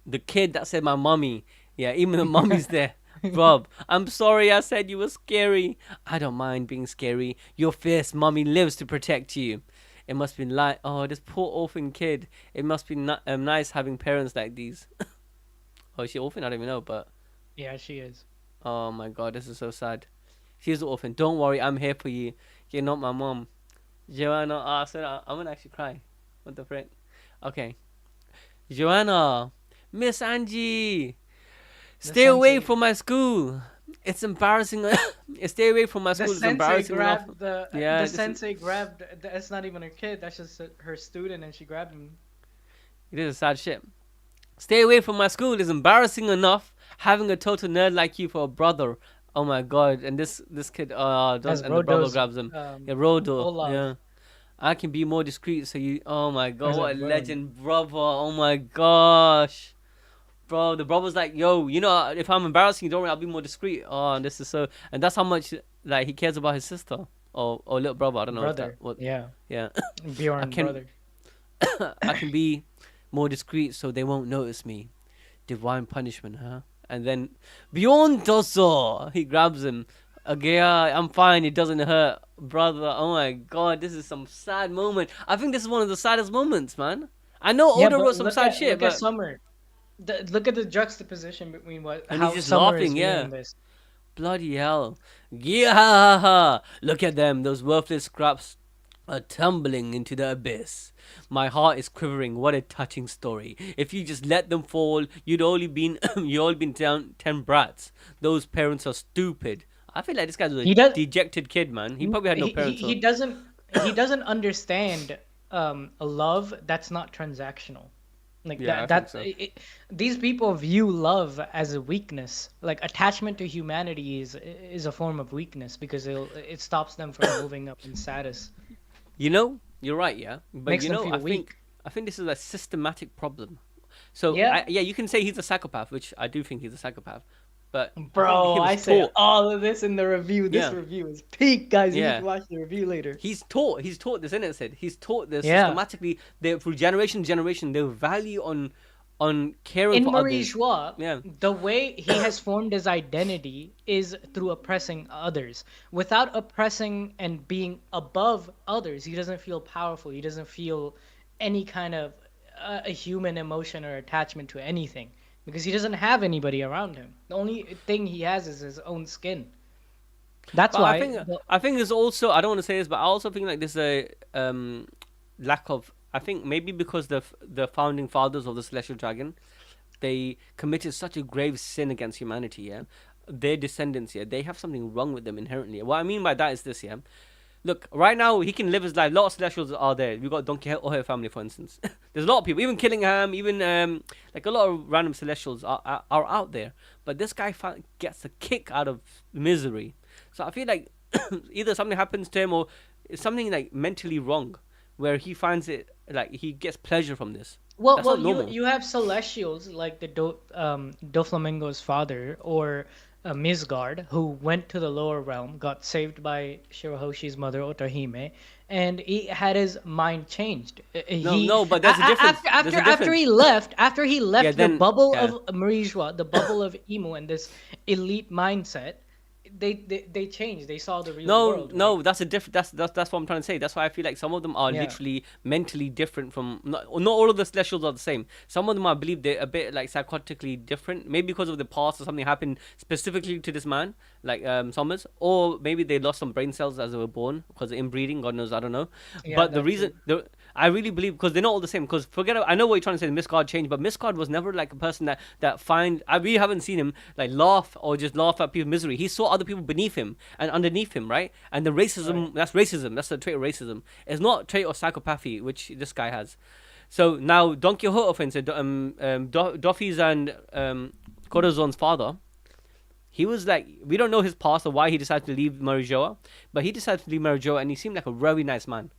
The kid that said my mommy. Yeah, even the mommy's there. Rob, I'm sorry I said you were scary. I don't mind being scary. Your fierce mommy lives to protect you. It must be like, oh, this poor orphan kid. It must be nice having parents like these. Oh, is she orphan? I don't even know, but... Yeah, she is. Oh my God, this is so sad. She's an orphan. Don't worry, I'm here for you. You're not my mom. Joanna, I'm gonna actually cry. What the frick? Okay. Joanna, Miss Angie, stay away from my school. It's embarrassing. Stay away from my school. It's embarrassing enough. The sensei grabbed. That's not even her kid. That's just her student, and she grabbed him. It is a sad shit. Stay away from my school. It's embarrassing enough having a total nerd like you for a brother. Oh my god! And this kid, As and the brother Rodo's grabs him. Yeah, Rodo. Olaf. Yeah, I can be more discreet. So you. Oh my I god! was What like, a bro. legend, brother! Oh my gosh, bro. The brother's like, yo, if I'm embarrassing you, don't worry, I'll be more discreet. Oh, and this is so, and that's how much like he cares about his sister or little brother. I don't know if that Brother. what. Yeah. Yeah, I Bjorn can brother. I can be more discreet so they won't notice me. Divine punishment, huh? And then Bjorn Tosso, he grabs him. Okay, yeah, I'm fine. It doesn't hurt, brother. Oh my god, this is some sad moment. I think this is one of the saddest moments, man. I know Yeah, Oda but wrote some sad shit, look at but Summer. Look at the juxtaposition between and he's how just Summer is laughing, viewing yeah. this. Bloody hell. Yeah, look at them, those worthless scraps are tumbling into the abyss. My heart is quivering. What a touching story. If you just let them fall, you'd all been down 10 brats. Those parents are stupid. I feel like this guy's a He does. dejected kid, man. He probably had no parents. He doesn't understand a love that's not transactional. Like Yeah, I think that's so. these people view love as a weakness. Like attachment to humanity is a form of weakness because it stops them from moving up in status. You're right, yeah. But Makes them feel weak. I think this is a systematic problem. So Yeah. yeah, you can say he's a psychopath, which I do think he's a psychopath. But I think Bro, he I was say taught. all of this in the review. This Yeah, review is peak, guys. You need yeah. to watch the review later. He's taught this, innit, Sid? He's taught this Yeah. systematically. Through generation to generation, their value on caring In for Marie others. Joie, Yeah. the way he has formed his identity is through oppressing others. Without oppressing and being above others, he doesn't feel powerful. He doesn't feel any kind of a human emotion or attachment to anything because he doesn't have anybody around him. The only thing he has is his own skin. That's But why. I think there's also, I don't want to say this, but I also think like there's a lack of, I think maybe because the founding fathers of the Celestial Dragon, they committed such a grave sin against humanity. Yeah, their descendants. Yeah, they have something wrong with them inherently. What I mean by that is this. Yeah, look, right now he can live his life. A lot of Celestials are there. We got Don Quixote family, for instance. There's a lot of people, even Killingham, even like a lot of random Celestials are out there. But this guy gets a kick out of misery. So I feel like either something happens to him or it's something like mentally wrong, where he finds it like he gets pleasure from this. That's Well, not normal. you have Celestials like the Doflamingo's father or Misgard, who went to the lower realm, got saved by Shirahoshi's mother Otohime, and he had his mind changed. No, but there's a difference. There's a After difference. after he Yeah, left the then bubble yeah. of Marie-Joie, the bubble of Emu, and this elite mindset, they changed. They saw the real world, right? No, that's a different. That's what I'm trying to say. That's why I feel like some of them are Yeah. literally mentally different from. Not all of the Celestials are the same. Some of them, I believe, they're a bit like psychotically different. Maybe because of the past or something happened specifically to this man, like Summers, or maybe they lost some brain cells as they were born because of inbreeding. God knows, I don't know. Yeah, But the that's reason, true. I really believe because they're not all the same. Because I know what you're trying to say. Miscard changed, but Miscard was never like a person that find. I really haven't seen him like laugh or just laugh at people's misery. He saw other people beneath him and underneath him, right? And the racism, Right. that's racism. That's the trait of racism. It's not a trait of psychopathy, which this guy has. So now Don Quixote, for instance, Doffy's and Corazon's father. He was like, we don't know his past or why he decided to leave Marijoa, but he decided to leave Marijoa and he seemed like a very nice man.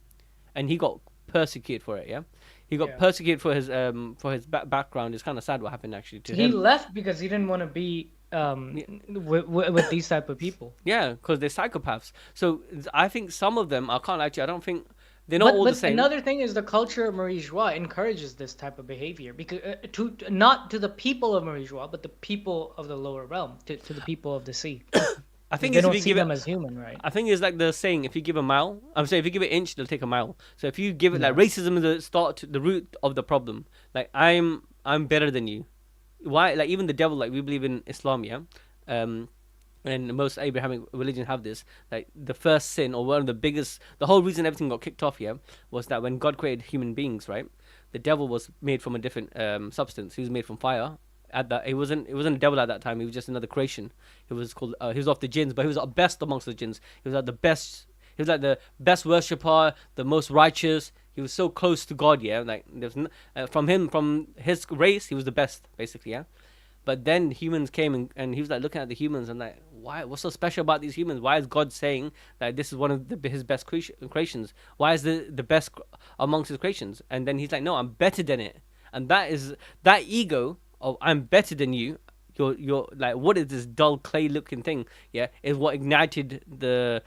And he got persecuted for it, yeah? He got Yeah. persecuted for his background. It's kind of sad what happened actually to He him. left because he didn't want to be with these type of people. Yeah, because they're psychopaths. So I think some of them, I don't think, they're not all the But same. another thing is the culture of Marie Joie encourages this type of behavior because not to the people of Marie Joie, but the people of the lower realm, to the people of the sea. I think They it's if don't you see give them it, as human, right? I think it's like the saying, if you give a mile, I'm saying if you give an inch, they'll take a mile. So if you give it like Yeah. racism is the root of the problem. Like I'm better than you. Why? Like even the devil, like we believe in Islam, yeah. And most Abrahamic religions have this. Like the first sin or one of the biggest, the whole reason everything got kicked off here was that when God created human beings, right? The devil was made from a different substance. He was made from fire. At that, it wasn't a devil at that time. He was just another creation. He was called he was of the jinns, but he was at best amongst the jinns. He was at the best. He He was like the best worshipper, the most righteous. He was so close to God, yeah. Like from his race, he was the best, basically, yeah. But then humans came and he was like looking at the humans and like, why? What's so special about these humans? Why is God saying that this is one of his best creations? Why is the best amongst his creations? And then he's like, no, I'm better than it. And that ego of I'm better than you. You're like, what is this dull clay looking thing? Yeah, is what ignited the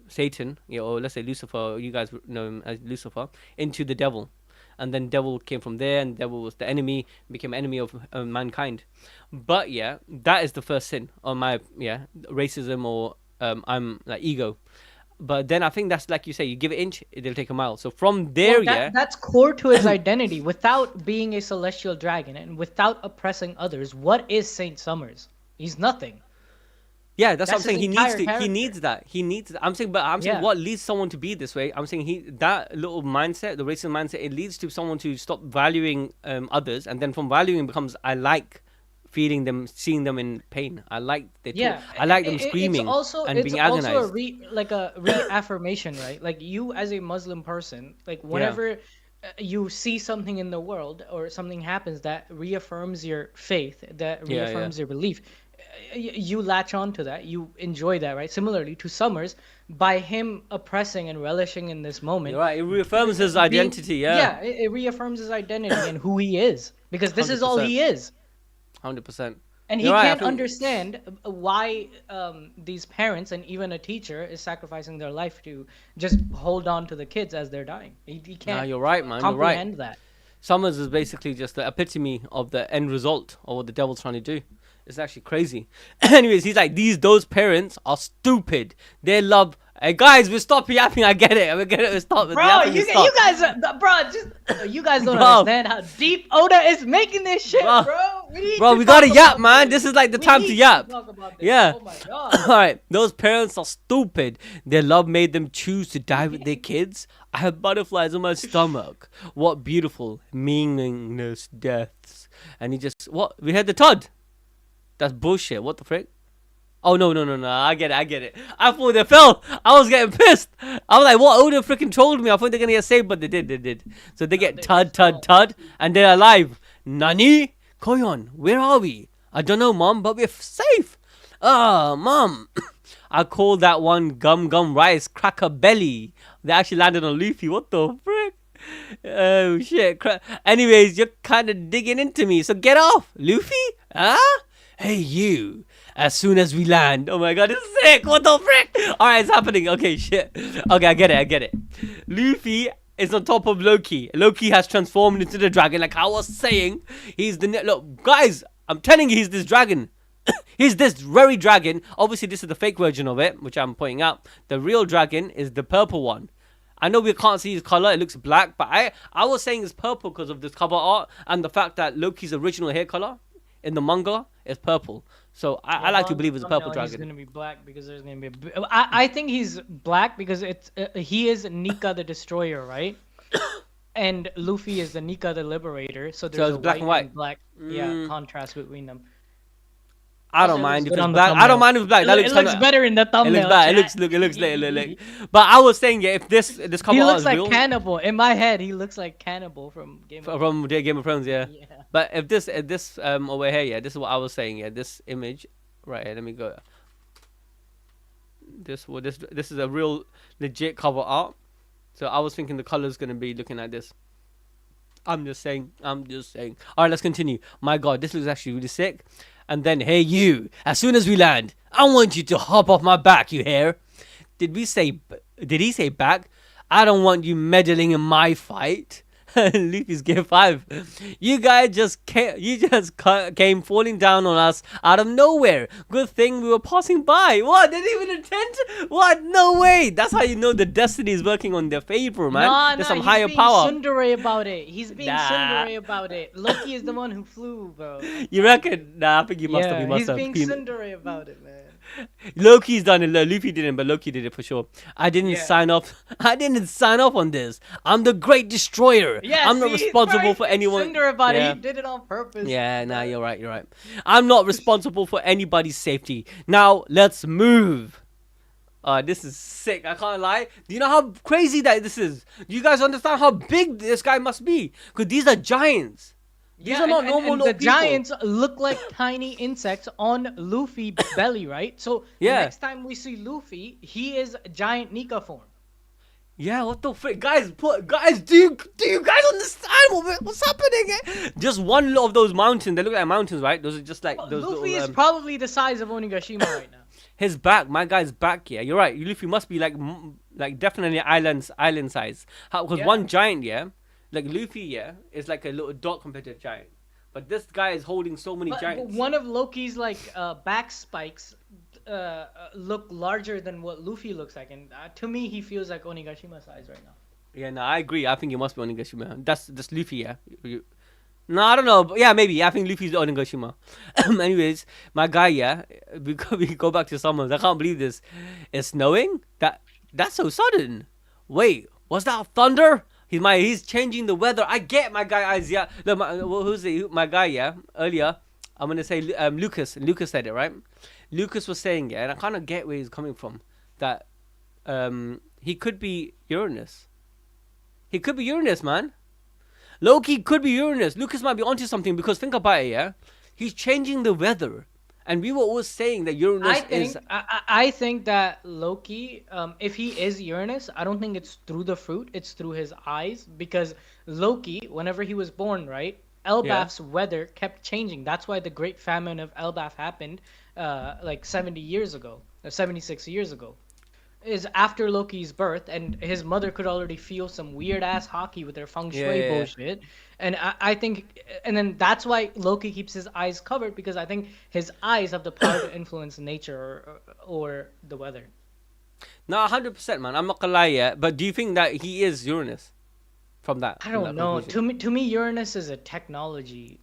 Satan, or let's say Lucifer. You guys know him as Lucifer, into the devil. And then devil came from there, and devil was the enemy, became enemy of mankind. But yeah, that is the first sin on my racism or I'm like ego. But then I think that's like you say, you give an inch, it'll take a mile. So from there, that's core to his identity. Without being a celestial dragon and without oppressing others, what is Saint Summers? He's nothing. Yeah, that's what I'm saying. He needs that. I'm saying what leads someone to be this way. I'm saying that little mindset, the racist mindset, it leads to someone to stop valuing others, and then from valuing becomes I like feeling them, seeing them in pain. I like I like them screaming and being agonized. It's also a reaffirmation, right? Like you as a Muslim person, like whenever you see something in the world or something happens that reaffirms your faith, that reaffirms your belief, you latch on to that, you enjoy that, right? Similarly to Summers, by him oppressing and relishing in this moment, right, it reaffirms his identity. It reaffirms his identity and who he is, because this 100%. Is all he is. 100%. And he can't understand why these parents and even a teacher is sacrificing their life to just hold on to the kids as they're dying. He can't. You're right, man. Comprehend that. Summers is basically just the epitome of the end result of what the devil's trying to do. It's actually crazy. Anyways, he's like, those parents are stupid. They love. Hey guys, we stop yapping. I get it. We stop. Bro, you guys don't understand how deep Oda is making this shit, bro. We gotta yap, man. This is like the time to yap. Yeah. Oh my god. All right, those parents are stupid. Their love made them choose to die with their kids. I have butterflies on my stomach. What beautiful, meaningless deaths. And he just we had the Todd. That's bullshit. What the frick? Oh, no. I get it. I thought they fell. I was getting pissed. I was like, what? Oda freaking trolled me. I thought they're going to get saved, but they did. So they get Todd, and they're alive. Nani? Koyon, where are we? I don't know, Mom, but we're safe. Mom. I call that one gum rice cracker belly. They actually landed on Luffy. What the frick? Oh, shit. Anyways, you're kind of digging into me, so get off. Luffy? Huh? Hey, you. As soon as we land. Oh my god, it's sick. What the frick? Alright, it's happening. Okay, shit. Okay, I get it. Luffy is on top of Loki. Loki has transformed into the dragon. Like I was saying, he's look, guys, I'm telling you, he's this dragon. He's this very dragon. Obviously, this is the fake version of it, which I'm pointing out. The real dragon is the purple one. I know we can't see his color. It looks black. But I was saying it's purple because of this cover art and the fact that Loki's original hair color in the manga is purple. So I like to believe it's a purple dragon. He's gonna be black because there's gonna be. I think he's black because he is Nika the Destroyer, right? And Luffy is the Nika the Liberator. So there's black and white. Black, contrast between them. I don't mind if it's black. I don't mind if it's black. It looks better in the thumbnail. It looks bad. It looks like. But I was saying, if this cover art is real, he looks like Cannibal. In my head, he looks like Cannibal from Game of Thrones. Yeah. But if this over here, this is what I was saying. Yeah, this image right here. Let me go. This is a real legit cover art. So I was thinking the color's gonna be looking like this. I'm just saying. All right, let's continue. My God, this looks actually really sick. And then, hey you, as soon as we land, I want you to hop off my back, you hear? Did he say back? I don't want you meddling in my fight. Luffy's Gear 5. You guys just came falling down on us out of nowhere. Good thing we were passing by. What? They didn't even intend? What? No way. That's how you know the destiny is working on their favor, man. There's some higher power. He's being tsundere about it. He's being tsundere about it. Loki is the one who flew, bro. You reckon? Nah, I think he must have. He's being tsundere about it, man. Loki's done it. Luffy didn't, but Loki did it for sure. I didn't sign off on this. I'm the Great Destroyer. I'm not responsible for anyone. About it. He did it on purpose. Yeah, nah, you're right. I'm not responsible for anybody's safety. Now let's move. This is sick. I can't lie. Do you know how crazy that this is? Do you guys understand how big this guy must be? Because these are giants. These Yeah, are not and, normal and little the people. giants look like tiny insects on Luffy's belly, right? So Yeah. next time we see Luffy, he is giant Nika form. Yeah, what the frick, guys? Do you guys understand what's happening? Just one of those mountains. They look like mountains, right? Those are just like those Luffy little. is probably the size of Onigashima right now. His back, my guy's back. Yeah, you're right. Luffy must be like definitely island size. Because Yeah. one giant, yeah, like Luffy, yeah, is like a little dot compared to a giant. But this guy is holding so many But giants. one of Loki's like back spikes look larger than what Luffy looks like, and to me he feels like Onigashima size right now. Yeah, no, I agree. I think it must be Onigashima. That's Luffy, yeah. No, I don't know. But yeah, maybe. I think Luffy's Onigashima. Anyways, my guy, yeah. We go back to summers. I can't believe this. It's snowing? That's so sudden. Wait, was that thunder? He's changing the weather. I get my guy eyes, yeah. No, my guy, yeah. Earlier, I'm gonna say Lucas. Lucas said it, right? Lucas was saying, yeah, and I kind of get where he's coming from. That he could be Uranus. He could be Uranus, man. Loki could be Uranus. Lucas might be onto something because think about it, yeah? He's changing the weather. And we were always saying that Uranus is... I think that Loki, if he is Uranus, I don't think it's through the fruit, it's through his eyes. Because Loki, whenever he was born, right, Elbaf's weather kept changing. That's why the Great Famine of Elbaf happened like 70 years ago, or 76 years ago. Is after Loki's birth, and his mother could already feel some weird ass hockey with their feng shui bullshit, and I think, and then that's why Loki keeps his eyes covered, because I think his eyes have the power to influence nature or the weather. No, 100%, man. I'm not gonna lie yet, but do you think that he is Uranus from that? I don't know. To me, Uranus is a technology.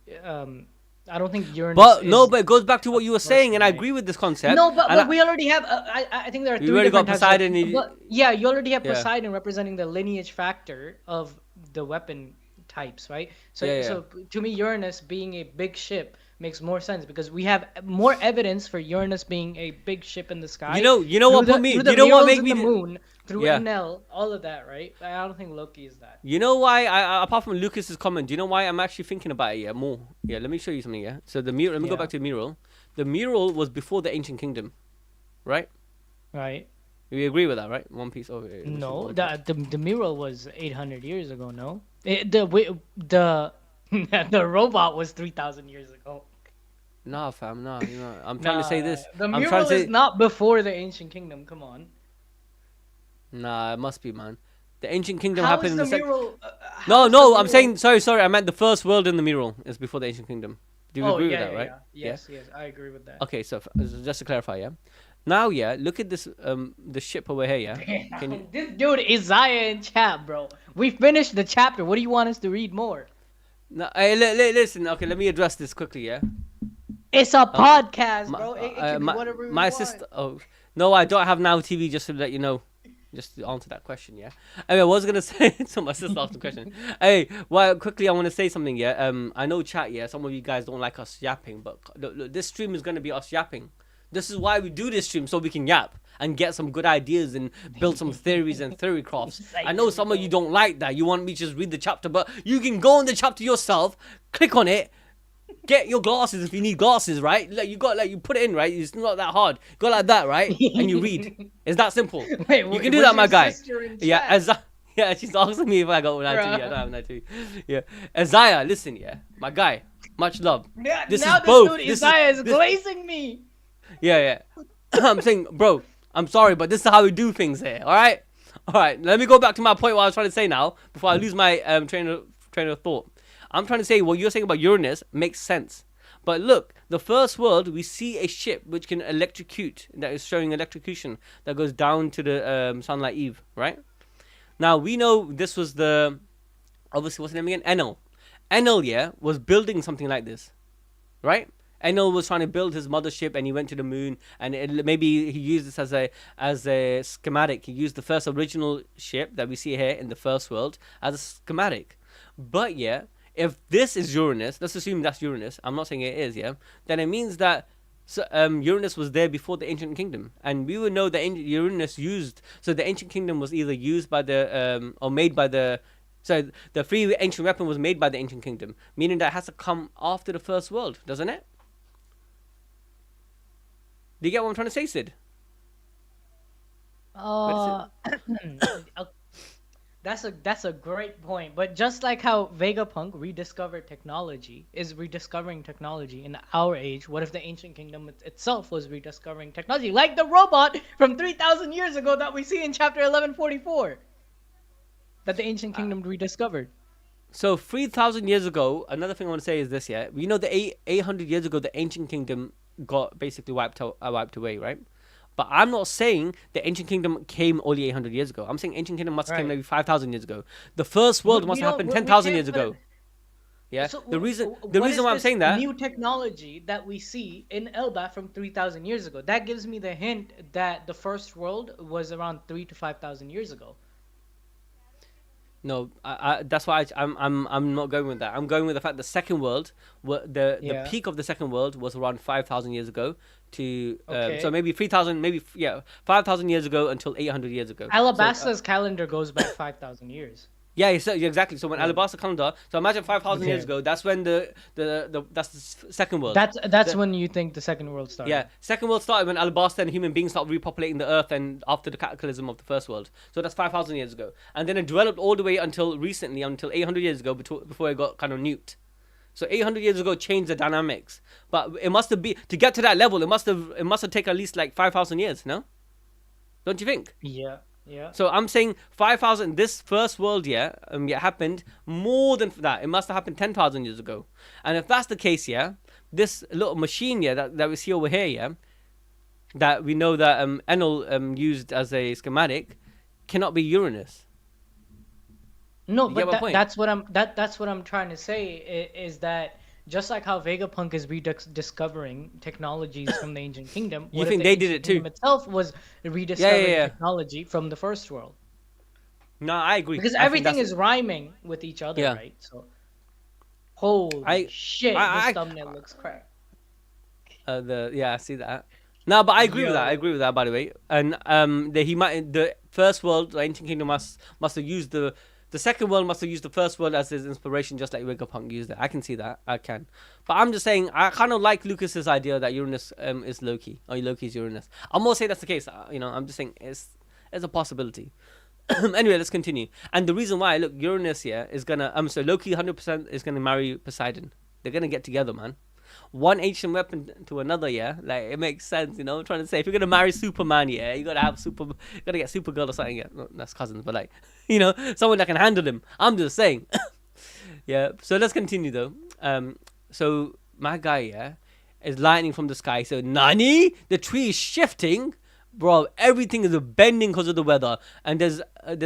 I don't think Uranus. But it goes back to what you were saying, and I agree with this concept. No, but we already have. I think there are three different types. Yeah, you already have Poseidon representing the lineage factor of the weapon types, right? So to me, Uranus being a big ship makes more sense because we have more evidence for Uranus being a big ship in the sky. You know what put me? You know what make me? The moon through Enel, all of that, right? I don't think Loki is that. You know why? Apart from Lucas's comment, do you know why I'm actually thinking about it? Yeah, more. Yeah, let me show you something. Yeah. So the mural. Let me go back to the mural. The mural was before the Ancient Kingdom, right? Right. We agree with that, right? One Piece. Oh, no, the mural was 800 years ago. No, the robot was 3,000 years ago. Nah, fam, nah. I'm trying to say this. The mural is not before the Ancient Kingdom. Come on. Nah, it must be, man. The Ancient Kingdom happened in the mural? No, I'm saying sorry. I meant the first world in the mural is before the Ancient Kingdom. Do you agree with that, right? Yes, I agree with that. Okay, so just to clarify, yeah. Now, yeah, look at this the ship over here, yeah. This dude Isaiah in chat, bro. We finished the chapter. What do you want us to read more? No, hey, listen. Okay, let me address this quickly, yeah. It's a podcast, bro. It can be whatever we want. Sister. Oh no, I don't have Now TV. Just to let you know. Just to answer that question, yeah. Anyway, I was gonna say. So my sister asked the question. Hey, well, quickly, I want to say something, yeah. I know, chat, yeah. Some of you guys don't like us yapping, but look, this stream is gonna be us yapping. This is why we do this stream, so we can yap and get some good ideas and build some theories and theory crafts. I know some of you don't like that. You want me to just read the chapter, but you can go on the chapter yourself, click on it, get your glasses if you need glasses, right? You put it in, right? It's not that hard. Go like that, right? And you read. It's that simple. Wait, you can do that, my guy. Yeah, yeah, she's asking me if I got Now TV. I don't have Now TV. Yeah, Isaiah, listen, yeah, my guy. Much love. This is both. Dude, Isaiah is glazing me. Yeah. I'm saying, bro, I'm sorry, but this is how we do things here, all right? All right, let me go back to my point what I was trying to say now before I lose my train of thought. I'm trying to say what you're saying about Uranus makes sense. But look, the first world, we see a ship which can electrocute, that is showing electrocution, that goes down to the Sunlight Eve, right? Now, we know this was obviously, what's the name again? Enel. Enel, yeah, was building something like this, right? Enel was trying to build his mothership, and he went to the moon, and maybe he used this as a schematic. He used the first original ship that we see here in the first world as a schematic. But yeah, if this is Uranus, let's assume that's Uranus. I'm not saying it is, yeah. Then it means that So Uranus was there before the ancient kingdom, and we would know that Uranus used. So the ancient kingdom was either used by the or made by the. So the free ancient weapon was made by the ancient kingdom, meaning that it has to come after the first world, doesn't it? Do you get what I'm trying to say, Sid? Uh, that's a great point. But just like how Vegapunk rediscovered technology, is rediscovering technology in our age, what if the ancient kingdom itself was rediscovering technology, like the robot from 3,000 years ago that we see in chapter 1144, that the ancient kingdom rediscovered? So 3,000 years ago, another thing I want to say is this: yeah, we know that 800 years ago, the ancient kingdom got basically wiped away, right? But I'm not saying the ancient kingdom came only 800 years ago. I'm saying ancient kingdom must have came Right. maybe 5,000 years ago. The first world must We have don't. happened We 10,000 can't years put it. ago. Yeah. So, The what reason is why I'm this saying that. new technology that we see in Elba from 3,000 years ago? That gives me the hint that the first world was around 3 to 5,000 years ago. No, that's why I'm not going with that. I'm going with the fact the second world, the Yeah. peak of the second world was around 5,000 years ago to so Okay. maybe 3,000, maybe yeah 5,000 years ago until 800 years ago. So Alabasta's calendar goes back 5,000 years. yeah, so, yeah, exactly. So when Yeah. Alabasta calendar, so imagine 5,000 years Okay. ago. That's when the that's the second world. That's The, when you think the second world started. yeah, second world started when Alabasta and human beings started repopulating the earth, and after the cataclysm of the first world. So that's 5,000 years ago, and then it developed all the way until recently, until 800 years ago, before it got kind of nuked. So 800 years ago changed the dynamics, but it must have been to get to that level. It must have taken at least like 5,000 years. No, don't you think? Yeah. Yeah. So I'm saying 5,000. This first world, yeah, it happened more than that. It must have happened 10,000 years ago. And if that's the case, yeah, this little machine, yeah, that we see over here, yeah, that we know that Enel used as a schematic, cannot be Uranus. No, You get but my point? that's what I'm trying to say is that just like how Vegapunk is rediscovering technologies from the ancient kingdom, You what if think the they did ancient it too? kingdom itself was Yeah, rediscovering yeah. technology from the first world? No, I agree. Because I think everything that's is rhyming with each other, yeah. right? So, holy I, shit, this I, thumbnail looks crap. I see that. No, but I agree with that. I Yo. agree with that, by the way. And the first world, the ancient kingdom must have used the second world must have used the first world as his inspiration, just like Vegapunk used it. I can see that. I can. But I'm just saying, I kind of like Lucas's idea that Uranus is Loki, or Loki's Uranus. I'm not saying that's the case. I'm just saying it's a possibility. Anyway, let's continue. And the reason why, look, Uranus here is gonna so Loki 100% is gonna marry Poseidon. They're gonna get together, man. One ancient weapon to another, yeah. Like it makes sense, I'm trying to say, if you're gonna marry Superman, yeah, you gotta get Supergirl or something. Yeah, no, that's cousins, but like, someone that can handle him. I'm just saying. Yeah. So let's continue though. So my guy, yeah, is lightning from the sky. So Nani, the tree is shifting. Bro, everything is bending because of the weather, and there's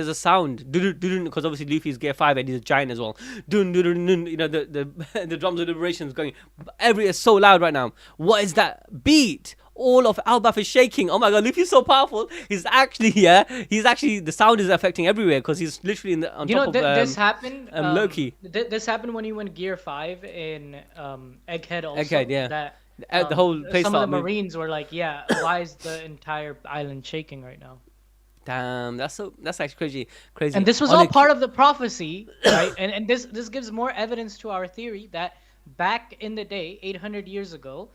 a sound, because obviously Luffy's Gear 5 and he's a giant as well. Dun, dun, dun, dun, the drums of liberation is going. It's so loud right now. What is that beat? All of Albaf is shaking. Oh my god, Luffy's so powerful. He's actually the sound is affecting everywhere because he's literally on top of This happened. Loki. This happened when he went Gear 5 in Egghead. Also, Egghead, yeah. That The whole place some of the started moving. Marines were like, "Yeah, why is the entire island shaking right now?" Damn, that's actually crazy. And this was all part of the prophecy, right? And this gives more evidence to our theory that back in the day, 800 years ago,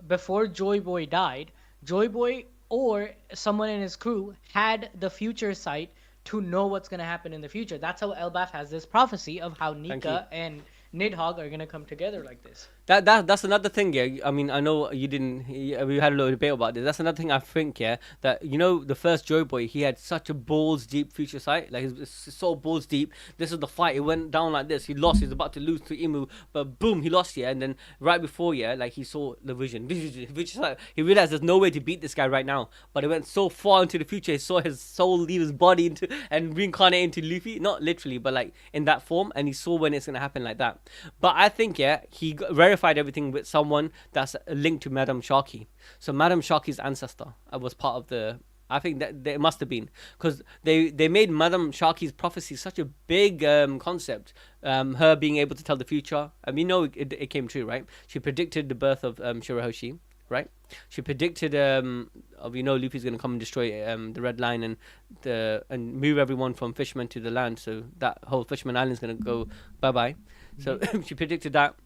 before Joy Boy died, Joy Boy or someone in his crew had the future sight to know what's going to happen in the future. That's how Elbaf has this prophecy of how Nika and Nidhogg are going to come together like this. That's another thing, yeah. I mean, I know you didn't. We had a little debate about this. That's another thing I think, yeah. That the first Joy Boy, he had such a balls deep future sight. Like it's so balls deep. This is the fight. It went down like this. He lost. He's about to lose to Imu, but boom, he lost. Yeah, and then right before, yeah, like he saw the vision. Which is like, he realized there's no way to beat this guy right now. But it went so far into the future. He saw his soul leave his body and reincarnate into Luffy. Not literally, but like in that form. And he saw when it's gonna happen like that. But I think, yeah, he verified everything with someone that's linked to Madame Sharky. So Madame Sharky's ancestor was part of the. I think that it must have been because they made Madame Sharky's prophecy such a big concept. Her being able to tell the future, and we know it came true, right? She predicted the birth of Shirahoshi, right? She predicted, Luffy's gonna come and destroy the Red Line and move everyone from Fishman to the land. So that whole Fishman Island's gonna go bye bye. So she predicted that.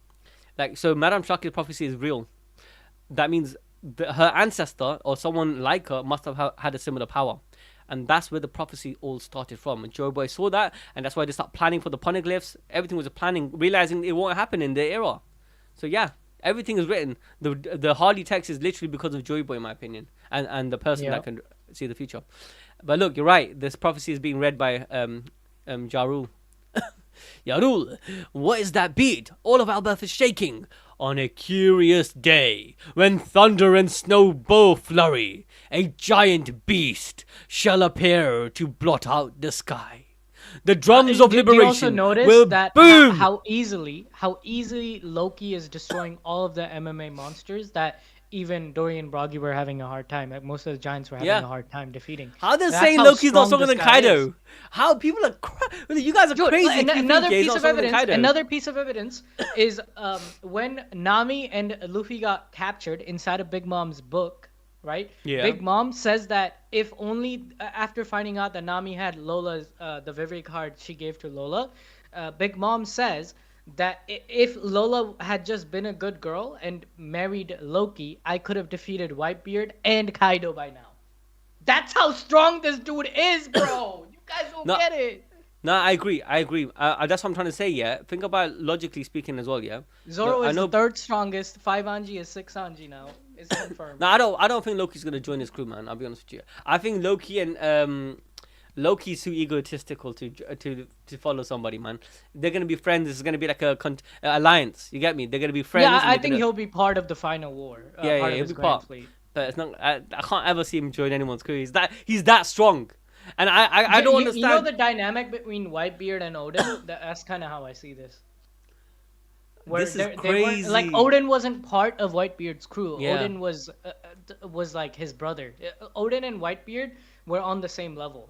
Like, so Madame Shaki's prophecy is real. That means her ancestor or someone like her must have had a similar power. And that's where the prophecy all started from. And Joy Boy saw that, and that's why they start planning for the poneglyphs. Everything was a planning, realizing it won't happen in their era. So yeah, everything is written. The Harley text is literally because of Joy Boy, in my opinion, and the person that can see the future. But look, you're right. This prophecy is being read by Jarul. Yarul, what is that beat? All of Albert is shaking. On a curious day, when thunder and snow both flurry, a giant beast shall appear to blot out the sky. The drums of liberation you also notice will that boom. How easily Loki is destroying all of the MMA monsters that even Dory and Broggy were having a hard time. Like, most of the giants were having a hard time defeating. How they're saying Loki's not stronger than Kaido? How people are you guys are crazy. Another piece of evidence is when Nami and Luffy got captured inside of Big Mom's book, right? Yeah. Big Mom says that if only after finding out that Nami had Lola's the Vivre card she gave to Lola, Big Mom says that if Lola had just been a good girl and married Loki, I could have defeated Whitebeard and Kaido by now. That's how strong this dude is, bro. You guys don't get it. No, I agree. That's what I'm trying to say, yeah. Think about it logically speaking as well, yeah. Zoro is the third strongest. 5 Anji is 6 Anji now. It's confirmed. No, I don't think Loki's going to join his crew, man. I'll be honest with you. I think Loki's too egotistical to follow somebody, man. They're gonna be friends. This is gonna be like a alliance. You get me? They're gonna be friends. Yeah, I think he'll be part of the final war. He'll be part. Fleet. But it's not. I can't ever see him join anyone's crew. He's that strong, and I don't understand. You know the dynamic between Whitebeard and Odin. That's kind of how I see this. Where this is crazy. Like, Odin wasn't part of Whitebeard's crew. Yeah. Odin was like his brother. Odin and Whitebeard were on the same level.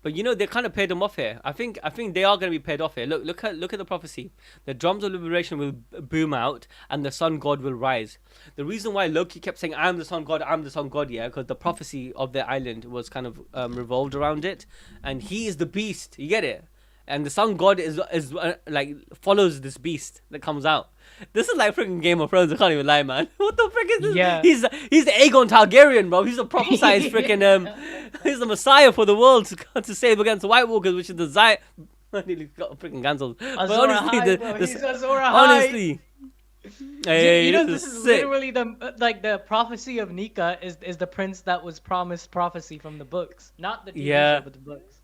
But they kind of paid them off here. I think they are going to be paid off here. Look at the prophecy. The drums of liberation will boom out, and the sun god will rise. The reason why Loki kept saying, "I'm the sun god, I'm the sun god," yeah, because the prophecy of the island was kind of revolved around it, and he is the beast. You get it? And the sun god is like follows this beast that comes out. This is like freaking Game of Thrones. I can't even lie, man. What the frick is this? Yeah. He's Aegon Targaryen, bro. He's a prophesized freaking he's the messiah for the world to save against the White Walkers, which is the I nearly got freaking cancelled. But honestly, he's Azor Ahai. Honestly, hey, this is literally the prophecy of Nika is the prince that was promised prophecy from the books, not the TV show, but the books.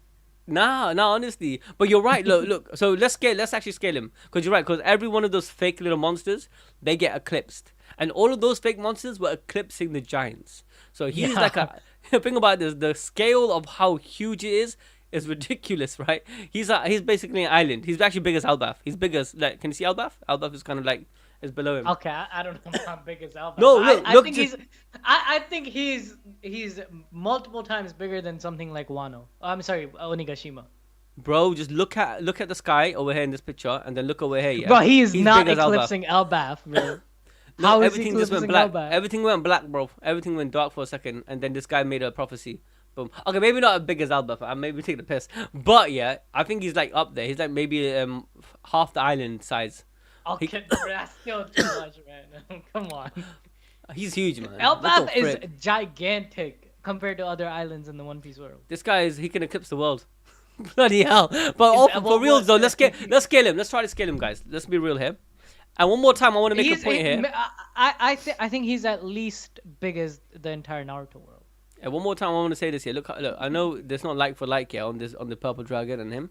Nah, honestly. But you're right. Look. So let's actually scale him. Because you're right. Because every one of those fake little monsters, they get eclipsed. And all of those fake monsters were eclipsing the giants. So he's like think about this. The scale of how huge it is ridiculous, right? He's basically an island. He's actually big as Elbaf. He's big as, like, can you see Elbaf? Elbaf is kind of like, is below him. Okay, I don't know how big is Elbaf. No, I think he's multiple times bigger than something like Wano. I'm sorry, Onigashima. Bro, just look at the sky over here in this picture, and then look over here. Yeah? Bro, he's not eclipsing Elbaf, bro. No, everything just went black. Elbaf? Everything went black, bro. Everything went dark for a second, and then this guy made a prophecy. Boom. Okay, maybe not as big as Elbaf. I'm maybe taking the piss, but yeah, I think he's like up there. He's like maybe half the island size. Okay, that's still too much, man. Come on. He's huge, man. Elbaf is gigantic compared to other islands in the One Piece world. This guy he can eclipse the world. Bloody hell! But for real though, let's scale him. Let's try to scale him, guys. Let's be real here. And one more time, I want to make a point here. I think he's at least big as the entire Naruto world. And one more time, I want to say this here. Look. I know there's not like for like here on the purple dragon and him.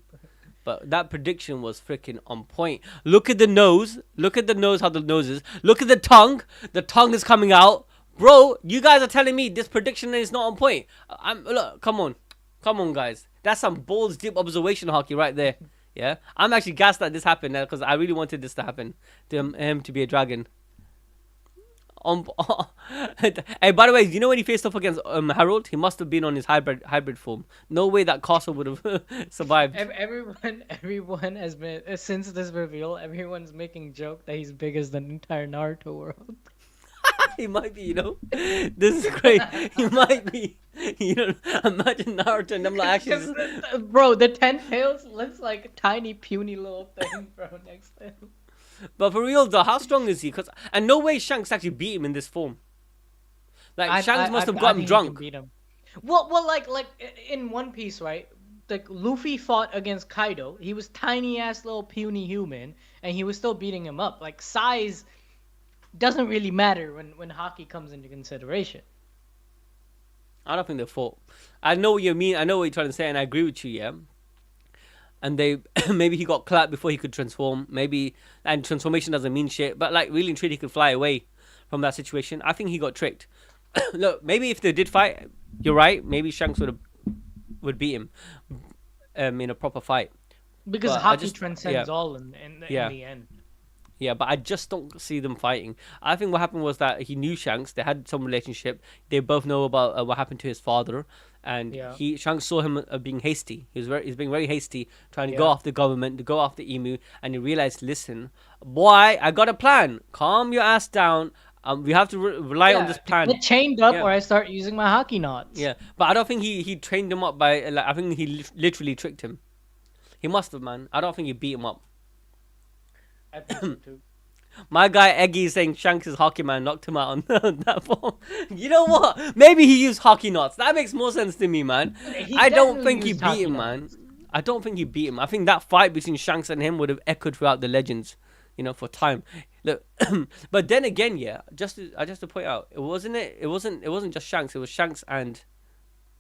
But that prediction was freaking on point. Look at the nose. Look at the nose, how the nose is. Look at the tongue. The tongue is coming out. Bro, you guys are telling me this prediction is not on point. Look, come on, guys. That's some balls deep observation hockey right there. Yeah, I'm actually gassed that this happened because I really wanted this to happen. To him to be a dragon. Hey, by the way, you know when he faced off against Harold? He must have been on his hybrid form. No way that Castle would have survived. Everyone has been since this reveal. Everyone's making joke that he's big as the entire Naruto world. He might be, you know. This is great. He might be. You know, imagine Naruto and them like Because actually. bro, the 10 tails looks like a tiny puny little thing, bro, next to him. But for real though, how strong is he? And no way Shanks actually beat him in this form. Like Shanks must have got him think he can drunk. beat him. Well, like in One Piece, right? Like Luffy fought against Kaido. He was tiny ass little puny human, and he was still beating him up. Like size doesn't really matter when hockey comes into consideration. I don't think they fought. I know what you mean. I know what you're trying to say, and I agree with you. Yeah. And they maybe he got clapped before he could transform. Maybe and transformation doesn't mean shit. But like really and truly, he could fly away from that situation. I think he got tricked. Look, maybe if they did fight, you're right. Maybe Shanks would beat him in a proper fight. Because But hockey transcends yeah, all in yeah. the end. Yeah, but I just don't see them fighting. I think what happened was that he knew Shanks. They had some relationship. They both know about what happened to his father, and Yeah. Shanks saw him being hasty. He's being very hasty, trying to go Yeah. after the government, to go after Emu, and he realized, listen, boy, I got a plan. Calm your ass down. We have to rely on this plan. Get chained up, Yeah. or I start using my hockey knots. Yeah, but I don't think he trained him up by like. I think he literally tricked him. He must have, man. I don't think he beat him up. I think so too. My guy Eggy is saying Shanks' hockey man knocked him out on that form. You know what? Maybe he used hockey knots. That makes more sense to me, man. He I don't definitely think he used beat hockey him, man. knots. I don't think he beat him. I think that fight between Shanks and him would have echoed throughout the legends, you know, for time. Look, but then again, yeah, just to point out, it wasn't just Shanks. It was Shanks and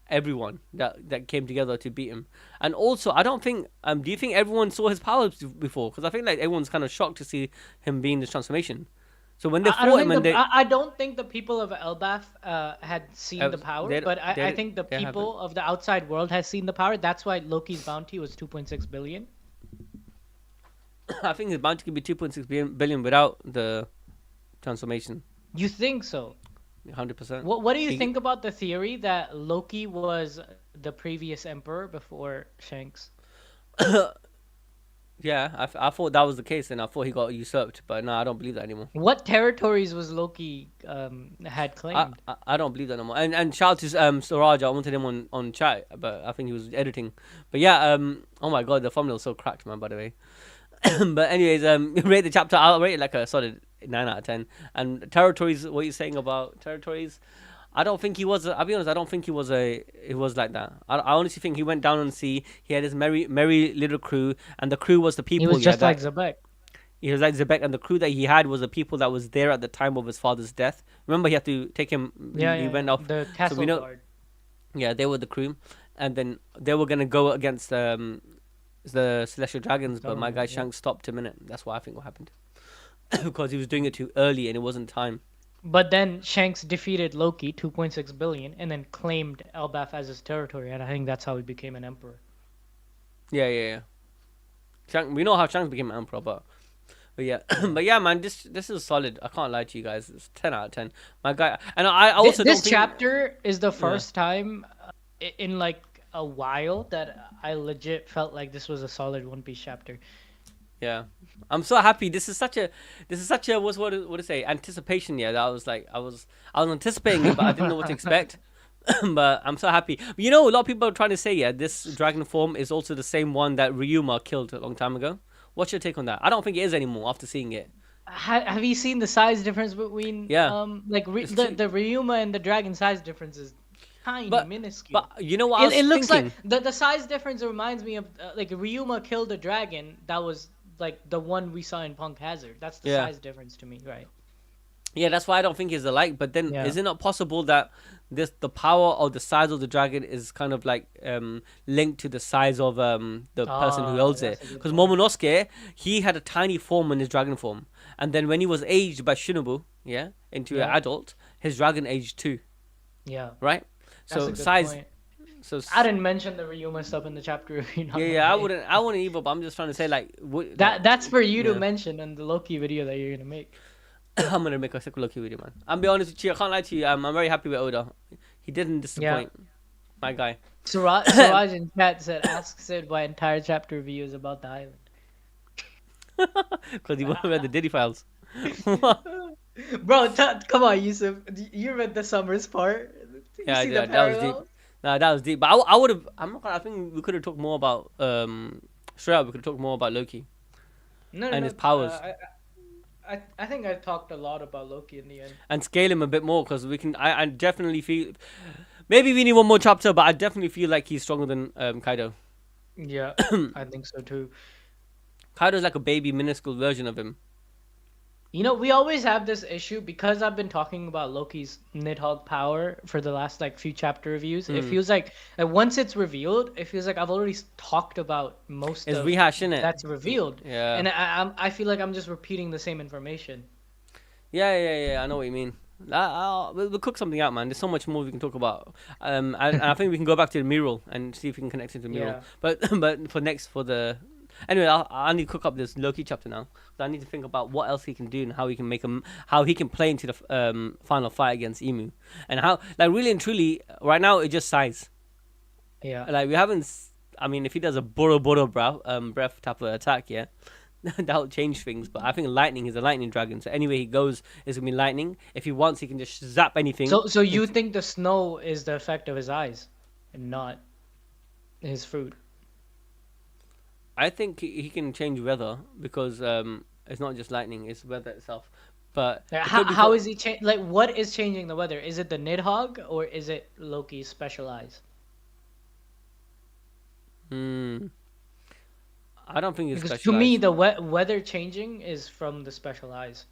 everyone that came together to beat him. And also, I don't think do you think everyone saw his powers before? Because I think like everyone's kind of shocked to see him being this transformation. So when they I fought don't him think and they I don't think the people of Elbaf had seen the power, they- but they- I think the they people of the outside world has seen the power. That's why Loki's bounty was 2.6 billion. I think his bounty could be 2.6 billion without the transformation. You think so? 100%. What do you He- think about the theory that Loki was the previous emperor before Shanks? Yeah, I thought that was the case, and I thought he got usurped, but no, I don't believe that anymore. What territories was Loki had I, claimed? I don't believe that anymore. And shout out to Siraj. I wanted him on chat, but I think he was editing. But yeah, oh my god, the thumbnail's so cracked, man. By the way. But anyways, rate the chapter. I'll rate it like a solid 9 out of 10. And territories, what you're saying about territories, I don't think he was. I'll be honest. I don't think he was like that. I honestly think he went down on the sea. He had his merry little crew, and the crew was the people. He was yeah, just like Zebek. he was like Zebek, and the crew that he had was the people that was there at the time of his father's death. Remember, he had to take him. He went off. The castle we know- guard. Yeah, they were the crew, and then they were gonna go against the celestial dragons, but my guy Yeah. Shanks stopped him in it. That's what I think what happened, because he was doing it too early and it wasn't time. But then Shanks defeated Loki, 2.6 billion, and then claimed Elbaf as his territory, and I think that's how he became an emperor. Yeah. We know how Shanks became an emperor, but yeah, but yeah, man, this is solid. I can't lie to you guys. It's 10 out of 10. My guy, and I also This don't think, chapter is the first time in like a while that I legit felt like this was a solid One Piece chapter. Yeah, I'm so happy. This is such a what to say, anticipation. Yeah, that I was anticipating it, but I didn't know what to expect. But I'm so happy. But you know, a lot of people are trying to say, yeah, this dragon form is also the same one that Ryuma killed a long time ago. What's your take on that? I don't think it is anymore after seeing it. Have you seen the size difference between Yeah. like It's true. the Ryuma and the dragon size difference is tiny, minuscule. But you know what I was It looks thinking? like the size difference reminds me of like Ryuma killed a dragon that was like the one we saw in Punk Hazard. That's the Yeah. size difference to me, right? Yeah, that's why I don't think it's alike. But then, Yeah. is it not possible that the power or the size of the dragon is kind of like linked to the size of the person who holds it? that's a good Because point. Momonosuke, he had a tiny form in his dragon form, and then when he was aged by Shinobu, into an Yeah. adult, his dragon aged too, Yeah. right? That's a So good size. point. So I didn't mention the Ryuma stuff in the chapter review. not yeah, gonna I lie. wouldn't either. But I'm just trying to say like That's for you Yeah. to mention in the Loki video that you're gonna make. I'm gonna make a second Loki video, man. I'm be honest with you. I can't lie to you. I'm very happy with Oda. He didn't disappoint. My guy. Suraj in chat said, "Ask Sid why entire chapter review is about the island." Because he won't read the Diddy files. Bro, come on, Yusuf. You read the Summers part. You Yeah, see the that was deep. parallel? Nah, that was deep. But I would have. I'm not. I think we could have talked more about straight up. We could have talked more about Loki No, no, and his no. powers I think I talked a lot about Loki in the end. and scale him a bit more because we can. I definitely feel. Maybe we need one more chapter, but I definitely feel like he's stronger than Kaido. Yeah, I think so too. Kaido's like a baby, minuscule version of him. You know, we always have this issue because I've been talking about Loki's Nidhogg power for the last like few chapter reviews. It feels like once it's revealed, it feels like I've already talked about most It's of rehashing it. that's revealed, Yeah. and I feel like I'm just repeating the same information. Yeah. I know what you mean. We'll cook something out, man. There's so much more we can talk about. And I think we can go back to the mural and see if we can connect it to the mural. Yeah. But for the anyway, I need to cook up this Loki chapter now. So I need to think about what else he can do and how he can make him, how he can play into the final fight against Emu, and how like really and truly right now it's just size. Yeah. Like we haven't. I mean, if he does a Boro Boro breath type of attack, yeah, that'll change things. But I think lightning is a lightning dragon, so anywhere he goes, it's gonna be lightning. If he wants, he can just zap anything. So you think the snow is the effect of his eyes, and not his fruit? I think he can change weather because it's not just lightning; it's weather itself. But Like, it could be how is he like what is changing the weather? Is it the Nidhogg or is it Loki's special eyes? Hmm. I don't think it's Because to me, specialized. the weather changing is from the special eyes.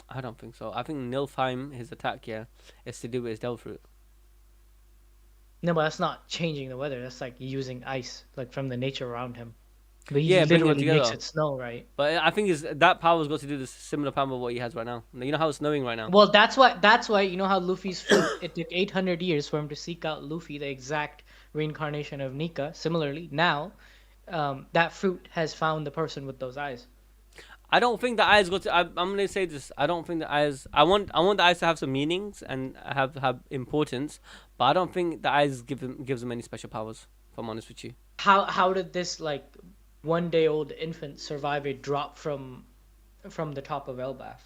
I don't think so. I think Nilfheim, his attack, yeah, is to do with his devil fruit. No, but that's not changing the weather. That's like using ice, like from the nature around him. But he Yeah, bring them literally makes together. it snow, right? But I think is that power's got to do the similar power of what he has right now. You know how it's snowing right now. Well, that's why you know how Luffy's fruit. It took 800 years for him to seek out Luffy, the exact reincarnation of Nika. Similarly, now, that fruit has found the person with those eyes. I don't think the eyes go to. I'm gonna say this. I don't think the eyes. I want the eyes to have some meanings and have importance, but I don't think the eyes gives them any special powers. If I'm honest with you, How did this like 1 day old infant survive a drop from the top of Elbaf?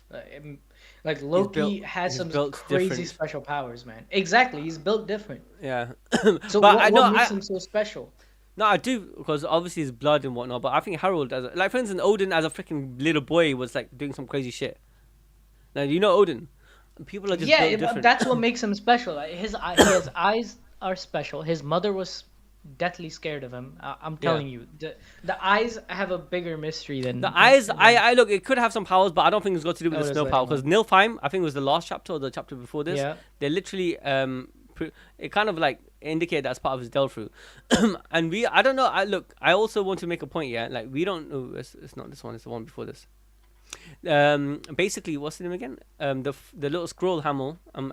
Like Loki has he's some built crazy different. special powers, man. Exactly, he's built different. Yeah, So but I know what makes him so special? no, I do because obviously his blood and whatnot. But I think Harold, like for instance, Odin as a freaking little boy was like doing some crazy shit. Now you know Odin. People are just Yeah, built different. that's what makes him special. Like, his eyes are special. His mother was deathly scared of him. I'm Yeah. telling you, the eyes have a bigger mystery than The eyes, than I look, it could have some powers, but I don't think it's got to do with the Oda's snow power letting because on. Nilfheim, I think it was the last chapter or the chapter before this. Yeah. They literally, it kind of like indicated that's part of his Del fruit, and I don't know. I also want to make a point. Yeah, like we don't know. It's not this one. It's the one before this. Basically, what's the name again? The little scroll the hammer and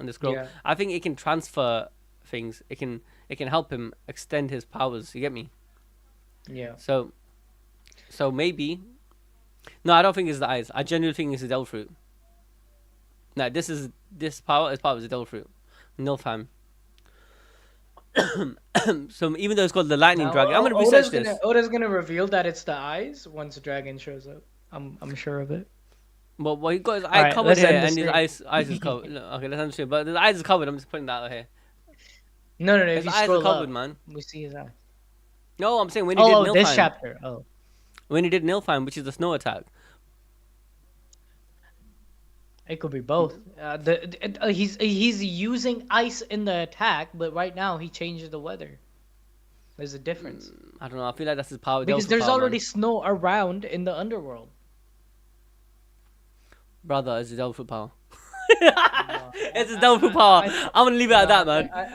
the scroll. Yeah. I think it can transfer things. It can help him extend his powers. You get me? Yeah. So maybe. No, I don't think it's the eyes. I genuinely think it's the devil fruit. No, this power is part of the devil fruit. Nilfheim. So even though it's called the lightning Now, dragon, I'm gonna research this. Oda's gonna reveal that it's the eyes once the dragon shows up. I'm sure of it. But he got his eye Alright, covered let's here, end the and his stream. eyes is covered. Look, okay, let's understand. But the eyes is covered. I'm just putting that out here. No. His If you eyes are scroll covered, up, man. we see his eyes. No, I'm saying when he did Oh, this Nilfheim. chapter. Oh. When he did Nilfheim, which is the snow attack. It could be both. He's using ice in the attack, but right now he changes the weather. There's a difference I don't know. I feel like that's his power. because Delta there's power, already man. snow around in the underworld. Brother, it's his devil fruit power. No, It's his devil fruit power. I'm gonna leave it at that, no, man.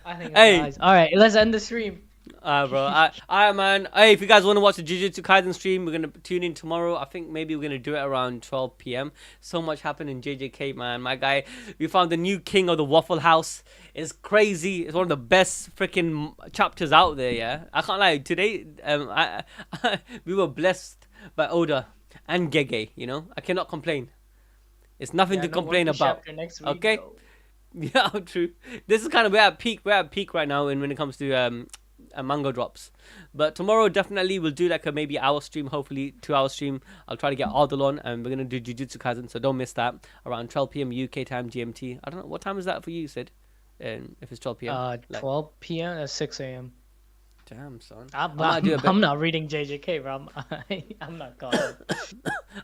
I think Hey. it's eyes. All right, let's end the stream. Alright, bro. Alright, man. Hey, if you guys want to watch the Jujutsu Kaisen stream, we're gonna tune in tomorrow. I think maybe we're gonna do it around 12 p.m. So much happened in JJK, man. My guy, we found the new king of the Waffle House. It's crazy. It's one of the best freaking chapters out there. Yeah, I can't lie. Today, we were blessed by Oda and Gege. You know, I cannot complain. It's nothing Yeah, to no complain One Piece about. chapter next week, Okay. though. Yeah, true. This is kind of we're at peak. We're at peak right now, when it comes to a manga drops. But tomorrow definitely we'll do like a maybe hour stream, hopefully 2 hour stream. I'll try to get Ardal on, and we're gonna do Jujutsu Kaisen, so don't miss that. Around 12 p.m. UK time, GMT. I don't know what time is that for you, Sid. And if it's 12 p.m. Like, 12 p.m. at 6 a.m. damn son. I'm not reading JJK, bro. I'm not caught up.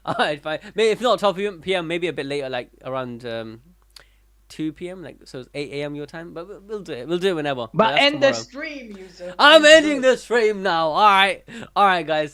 Alright, fine. Maybe if not 12 p.m. maybe a bit later, like around 2 p.m. Like so it's 8 a.m. your time. But we'll do it. We'll do it whenever. But end the tomorrow. stream, user. I'm ending the stream now. All right, guys.